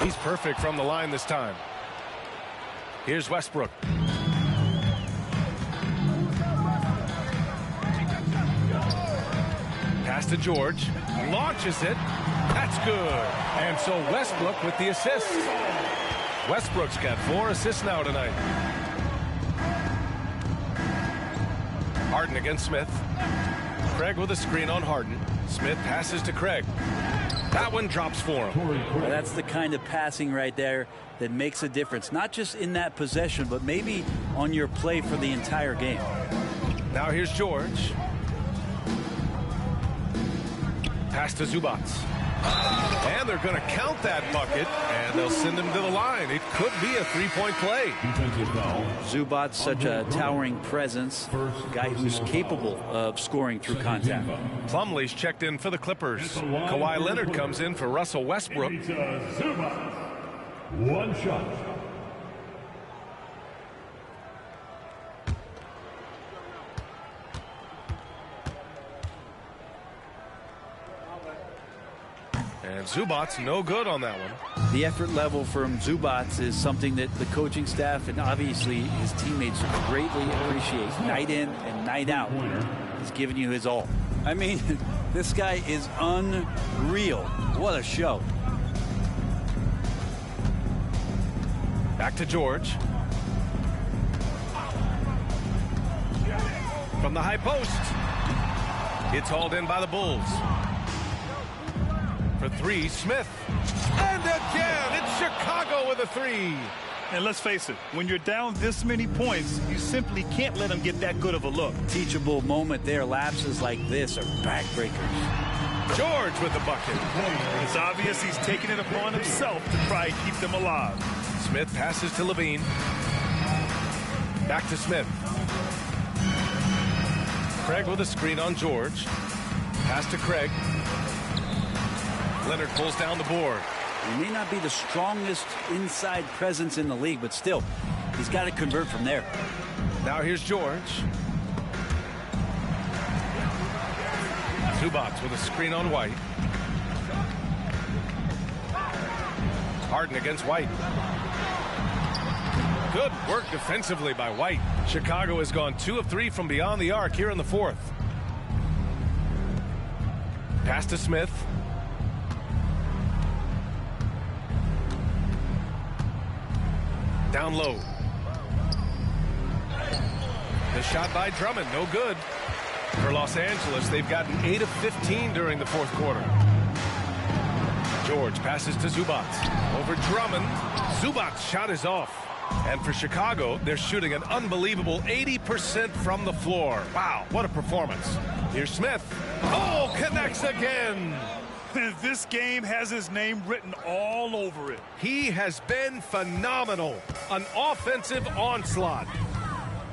He's perfect from the line this time. Here's Westbrook. Pass to George. Launches it. That's good. And so Westbrook with the assist. Westbrook's got 4 assists now tonight. Harden against Smith. Craig with a screen on Harden. Smith passes to Craig. That one drops for him. Well, that's the kind of passing right there that makes a difference. Not just in that possession, but maybe on your play for the entire game. Now here's George. Pass to Zubats. And they're going to count that bucket, and they'll send him to the line. It could be a three-point play. Zubats, such a towering presence, guy who's capable of scoring through contact. Plumlee's checked in for the Clippers. Kawhi Leonard comes in for Russell Westbrook. One shot. And Zubats no good on that one. The effort level from Zubats is something that the coaching staff and obviously his teammates greatly appreciate. Night in and night out, he's giving you his all. I mean, this guy is unreal. What a show. Back to George. From the high post. It's hauled in by the Bulls. For 3, Smith. And again, it's Chicago with a 3. And let's face it, when you're down this many points, you simply can't let them get that good of a look. Teachable moment there. Lapses like this are backbreakers. George with the bucket. It's obvious he's taking it upon himself to try and keep them alive. Smith passes to Levine. Back to Smith. Craig with a screen on George. Pass to Craig. Leonard pulls down the board. He may not be the strongest inside presence in the league, but still, he's got to convert from there. Now here's George. Zubats with a screen on White. Harden against White. Good work defensively by White. Chicago has gone 2 of 3 from beyond the arc here in the 4th. Pass to Smith. down low. The shot by Drummond, no good. For Los Angeles, they've gotten 8 of 15 during the fourth quarter. George passes to Zubac. Over Drummond. Zubac's shot is off. And for Chicago, they're shooting an unbelievable 80% from the floor. Wow, what a performance. Here's Smith. Oh, connects again. This game has his name written all over it. He has been phenomenal. An offensive onslaught.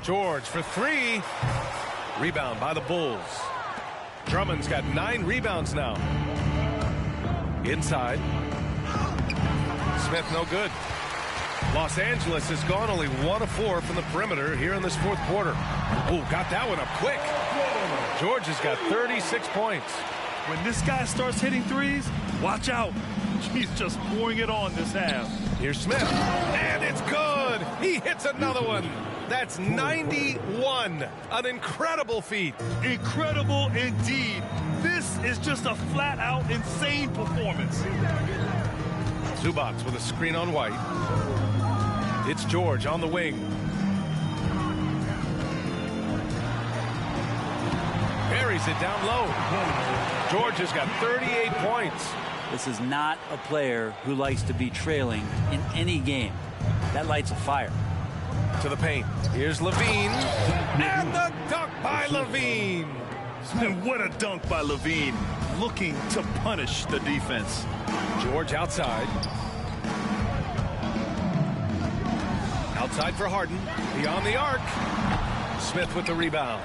George for 3. Rebound by the Bulls. Drummond's got 9 rebounds now. Inside. Smith no good. Los Angeles has gone only 1 of 4 from the perimeter here in this fourth quarter. Oh, got that one up quick. George has got 36 points. When this guy starts hitting threes, watch out. He's just pouring it on this half. Here's Smith. And it's good. He hits another one. That's 91. An incredible feat. Incredible indeed. This is just a flat-out insane performance. Zubac with a screen on White. It's George on the wing. Buries it down low. George has got 38 points. This is not a player who likes to be trailing in any game. That lights a fire. To the paint. Here's Levine. And the dunk by Levine. And what a dunk by Levine. Looking to punish the defense. George outside. Outside for Harden. Beyond the arc. Smith with the rebound.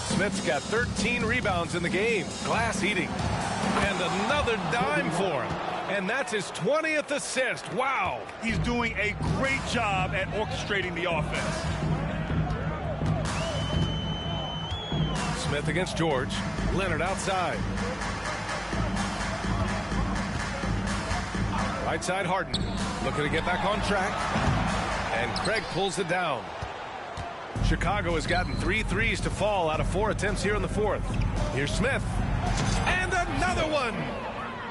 Smith's got 13 rebounds in the game. Glass eating. And another dime for him. And that's his 20th assist. Wow. He's doing a great job at orchestrating the offense. Smith against George. Leonard outside. Right side Harden. Looking to get back on track. And Craig pulls it down. Chicago has gotten 3 threes to fall out of 4 attempts here in the fourth. Here's Smith. And another one.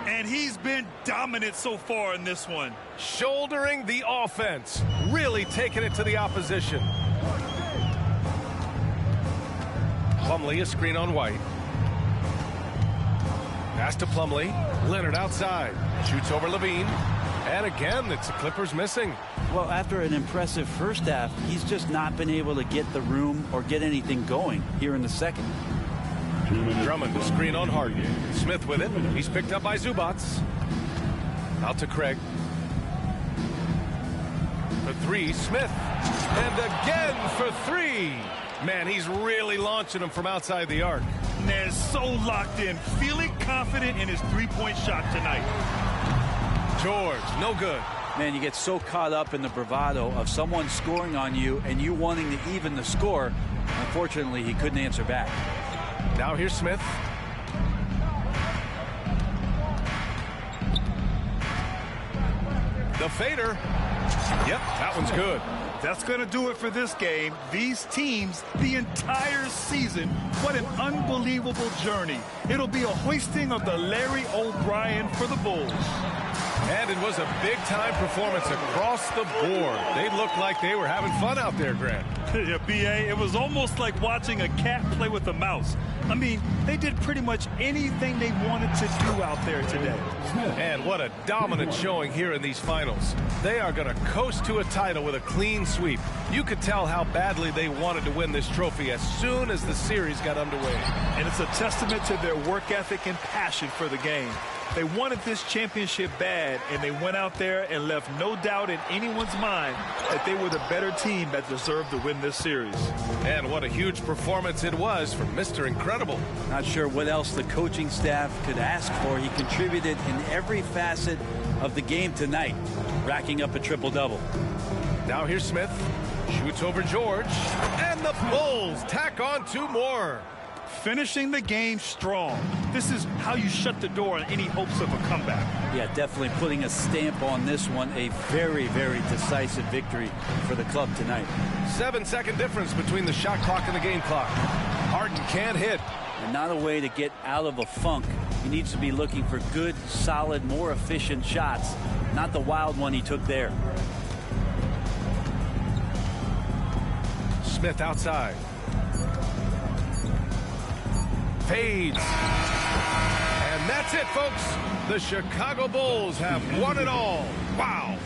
And he's been dominant so far in this one. Shouldering the offense. Really taking it to the opposition. Plumlee, a screen on White. Pass to Plumlee. Leonard outside. Shoots over Levine. And again, it's the Clippers missing. Well, after an impressive first half, he's just not been able to get the room or get anything going here in the second. Drummond, a screen on Harden. Smith with it. He's picked up by Zubac. Out to Craig. For 3, Smith. And again for 3. Man, he's really launching them from outside the arc. Man, so locked in, feeling confident in his three-point shot tonight. George, no good. Man, you get so caught up in the bravado of someone scoring on you and you wanting to even the score. Unfortunately, he couldn't answer back. Now here's Smith. The fader. Yep, that one's good. That's going to do it for this game. These teams, the entire season, what an unbelievable journey. It'll be a hoisting of the Larry O'Brien for the Bulls. And it was a big-time performance across the board. They looked like they were having fun out there, Grant. Yeah, B.A., it was almost like watching a cat play with a mouse. I mean, they did pretty much anything they wanted to do out there today. And what a dominant showing here in these finals. They are going to coast to a title with a clean sweep. You could tell how badly they wanted to win this trophy as soon as the series got underway. And it's a testament to their work ethic and passion for the game. They wanted this championship bad, and they went out there and left no doubt in anyone's mind that they were the better team that deserved to win this series. And what a huge performance it was from Mr. Incredible. Not sure what else the coaching staff could ask for. He contributed in every facet of the game tonight, racking up a triple-double. Now here's Smith. Shoots over George. And the Bulls tack on 2 more. Finishing the game strong. This is how you shut the door on any hopes of a comeback. Yeah, definitely putting a stamp on this one. A very, very decisive victory for the club tonight. 7-second difference between the shot clock and the game clock. Harden can't hit. And not a way to get out of a funk. He needs to be looking for good, solid, more efficient shots. Not the wild one he took there. Smith outside. Fades. And that's it, folks. The Chicago Bulls have won it all. Wow.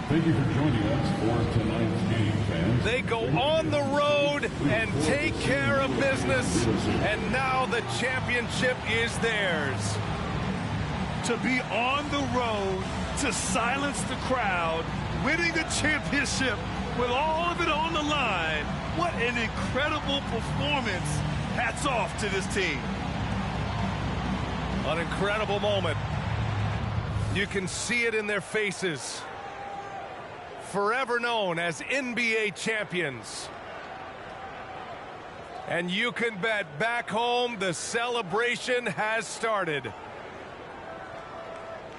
Thank you for joining us for tonight's game, fans. They go on the road and take care of business, and now the championship is theirs. To be on the road, to silence the crowd, winning a championship with all of it on the line. What an incredible performance. Hats off to this team. An incredible moment. You can see it in their faces. Forever known as NBA champions. And you can bet back home the celebration has started.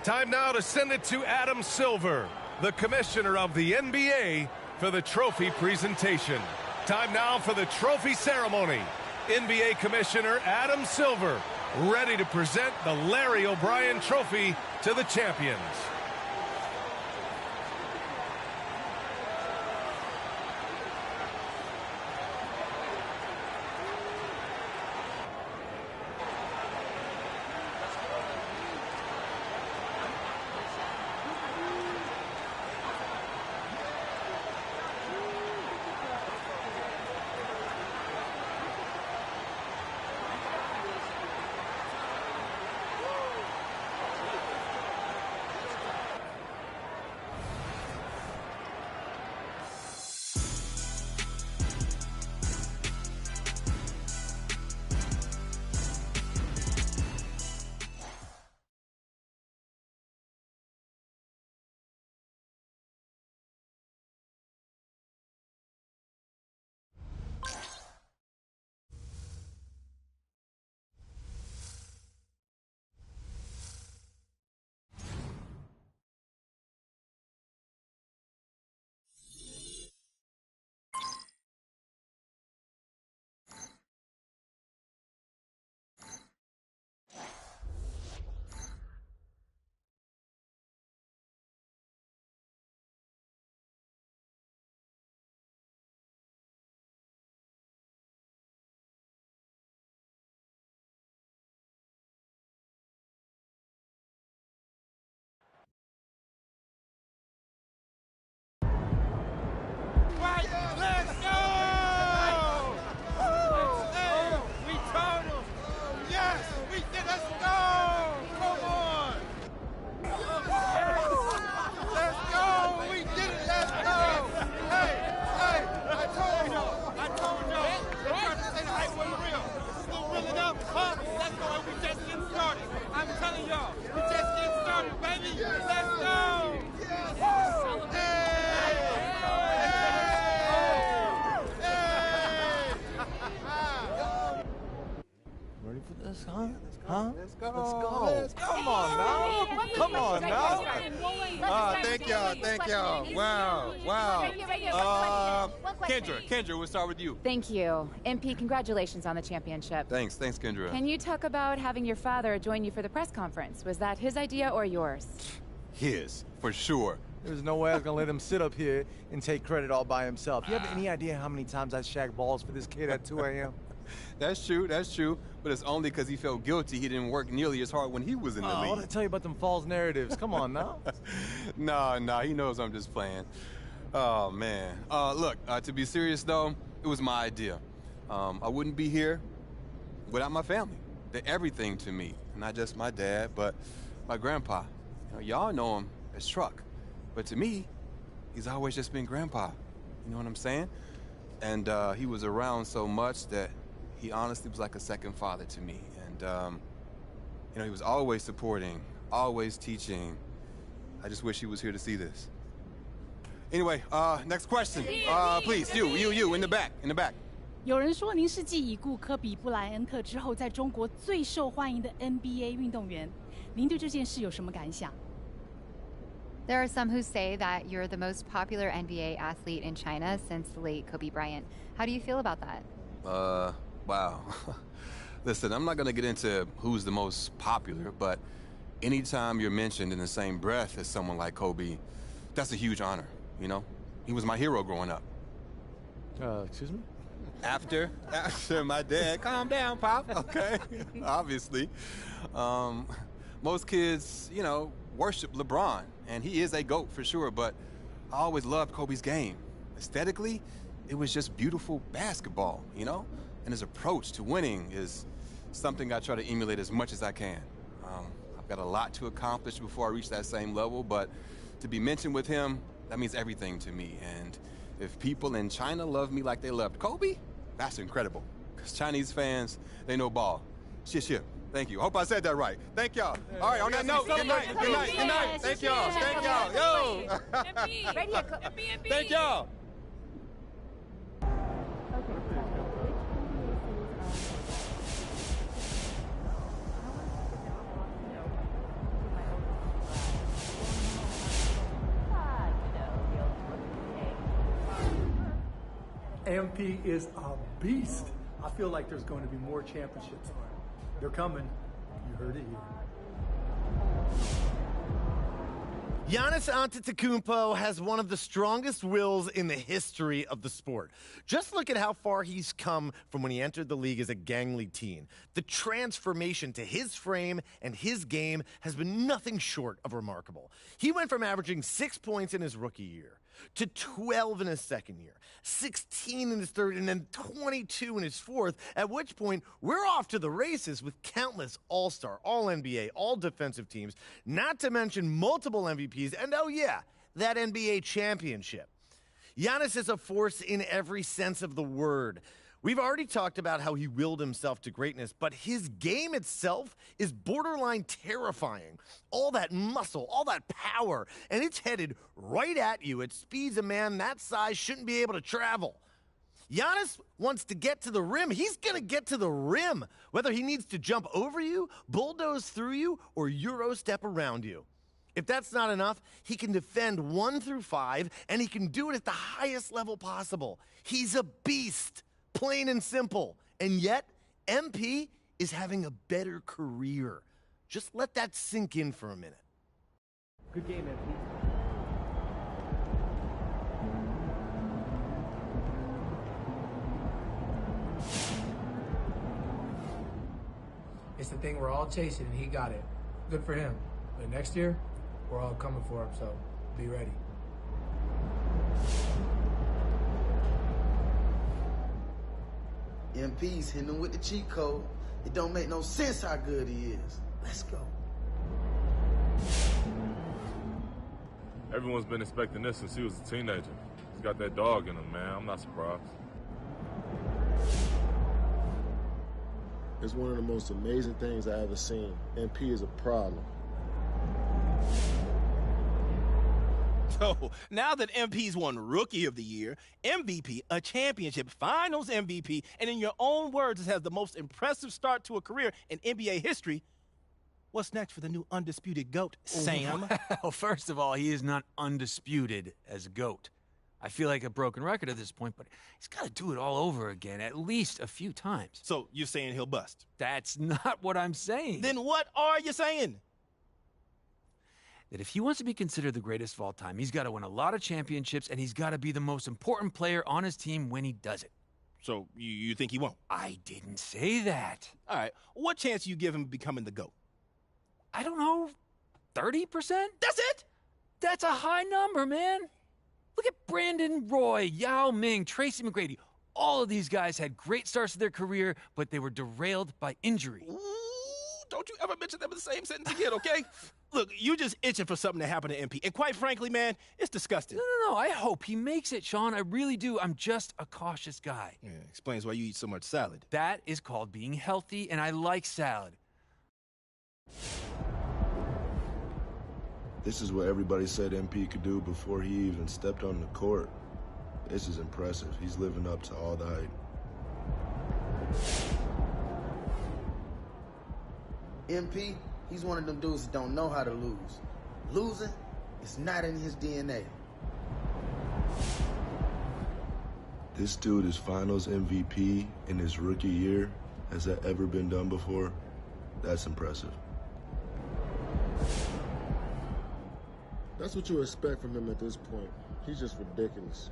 Time now to send it to Adam Silver, the commissioner of the NBA, for the trophy presentation. Time now for the trophy ceremony. NBA Commissioner Adam Silver, ready to present the Larry O'Brien Trophy to the champions. Kendra, we'll start with you. Thank you. MP, congratulations on the championship. Thanks, Kendra. Can you talk about having your father join you for the press conference? Was that his idea or yours? His, for sure. There's no way I was gonna let him sit up here and take credit all by himself. You have any idea how many times I shagged balls for this kid at 2 a.m.? That's true, but it's only because he felt guilty he didn't work nearly as hard when he was in the league. What did I tell you about them false narratives? Come on now. Nah, he knows I'm just playing. Oh, man. Look, to be serious, though, it was my idea. I wouldn't be here without my family. They're everything to me. Not just my dad, but my grandpa. Y'all know him as Truck. But to me, he's always just been Grandpa. You know what I'm saying? And he was around so much that he honestly was like a second father to me. And, he was always supporting, always teaching. I just wish he was here to see this. Anyway, next question. Please, you, in the back. 有人说您是继已故科比布莱恩特之后，在中国最受欢迎的 NBA 运动员。您对这件事有什么感想？ There are some who say that you're the most popular NBA athlete in China since the late Kobe Bryant. How do you feel about that? Wow. Listen, I'm not going to get into who's the most popular, but anytime you're mentioned in the same breath as someone like Kobe, that's a huge honor, you know? He was my hero growing up. Excuse me? After my dad, calm down, Pop, okay? Obviously. Most kids, you know, worship LeBron, and he is a GOAT for sure, but I always loved Kobe's game. Aesthetically, it was just beautiful basketball, you know? And his approach to winning is something I try to emulate as much as I can. I've got a lot to accomplish before I reach that same level, but to be mentioned with him, that means everything to me. And if people in China love me like they loved Kobe, that's incredible. Because Chinese fans, they know ball. Shit. Thank you. Hope I said that right. Thank y'all. All right, on that note, good night. Thank y'all. Yo. Thank y'all. MP is a beast. I feel like there's going to be more championships. They're coming. You heard it here. Giannis Antetokounmpo has one of the strongest wills in the history of the sport. Just look at how far he's come from when he entered the league as a gangly teen. The transformation to his frame and his game has been nothing short of remarkable. He went from averaging 6 points in his rookie year to 12 in his second year, 16 in his third, and then 22 in his fourth, at which point we're off to the races with countless all-star, all-NBA, all-defensive teams, not to mention multiple MVPs, and oh yeah, that NBA championship. Giannis is a force in every sense of the word. We've already talked about how he willed himself to greatness, but his game itself is borderline terrifying. All that muscle, all that power, and it's headed right at you at speeds a man that size shouldn't be able to travel. Giannis wants to get to the rim. He's going to get to the rim, whether he needs to jump over you, bulldoze through you, or Euro step around you. If that's not enough, he can defend 1 through 5, and he can do it at the highest level possible. He's a beast. Plain and simple. And yet, MP is having a better career. Just let that sink in for a minute. Good game, MP. It's the thing we're all chasing, and he got it. Good for him. But next year, we're all coming for him, so be ready. MP's hitting him with the cheat code. It don't make no sense how good he is. Let's go. Everyone's been expecting this since he was a teenager. He's got that dog in him, man. I'm not surprised. It's one of the most amazing things I ever seen. MP is a problem. So, now that MP's won Rookie of the Year, MVP, a championship, Finals MVP, and in your own words, has the most impressive start to a career in NBA history, what's next for the new undisputed GOAT, Sam? Well, first of all, he is not undisputed as a GOAT. I feel like a broken record at this point, but he's got to do it all over again at least a few times. So, you're saying he'll bust? That's not what I'm saying. Then what are you saying? That if he wants to be considered the greatest of all time, he's got to win a lot of championships, and he's got to be the most important player on his team when he does it. So you think he won't? I didn't say that. All right. What chance do you give him becoming the GOAT? I don't know, 30%? That's it? That's a high number, man. Look at Brandon Roy, Yao Ming, Tracy McGrady. All of these guys had great starts to their career, but they were derailed by injury. Ooh, don't you ever mention them in the same sentence again, okay? Look, you just itching for something to happen to MP. And quite frankly, man, it's disgusting. No. I hope he makes it, Sean. I really do. I'm just a cautious guy. Yeah, explains why you eat so much salad. That is called being healthy, and I like salad. This is what everybody said MP could do before he even stepped on the court. This is impressive. He's living up to all the hype. MP, he's one of them dudes that don't know how to lose. Losing is not in his DNA. This dude is Finals MVP in his rookie year. Has that ever been done before? That's impressive. That's what you expect from him at this point. He's just ridiculous.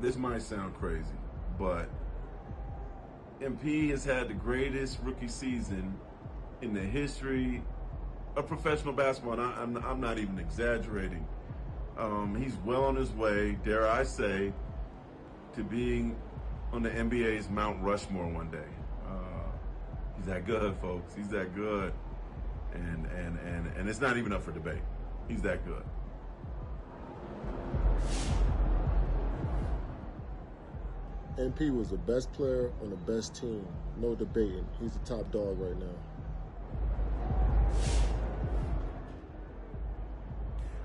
this might sound crazy, but MP has had the greatest rookie season in the history of professional basketball. And I'm not even exaggerating. He's well on his way, dare I say, to being on the NBA's Mount Rushmore one day. He's that good, folks. He's that good. And it's not even up for debate. He's that good. MP was the best player on the best team. No debating. He's the top dog right now.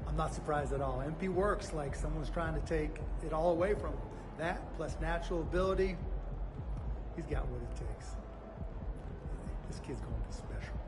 I'm not surprised at all. MP works like someone's trying to take it all away from him. That plus natural ability, he's got what it takes. This kid's going to be special.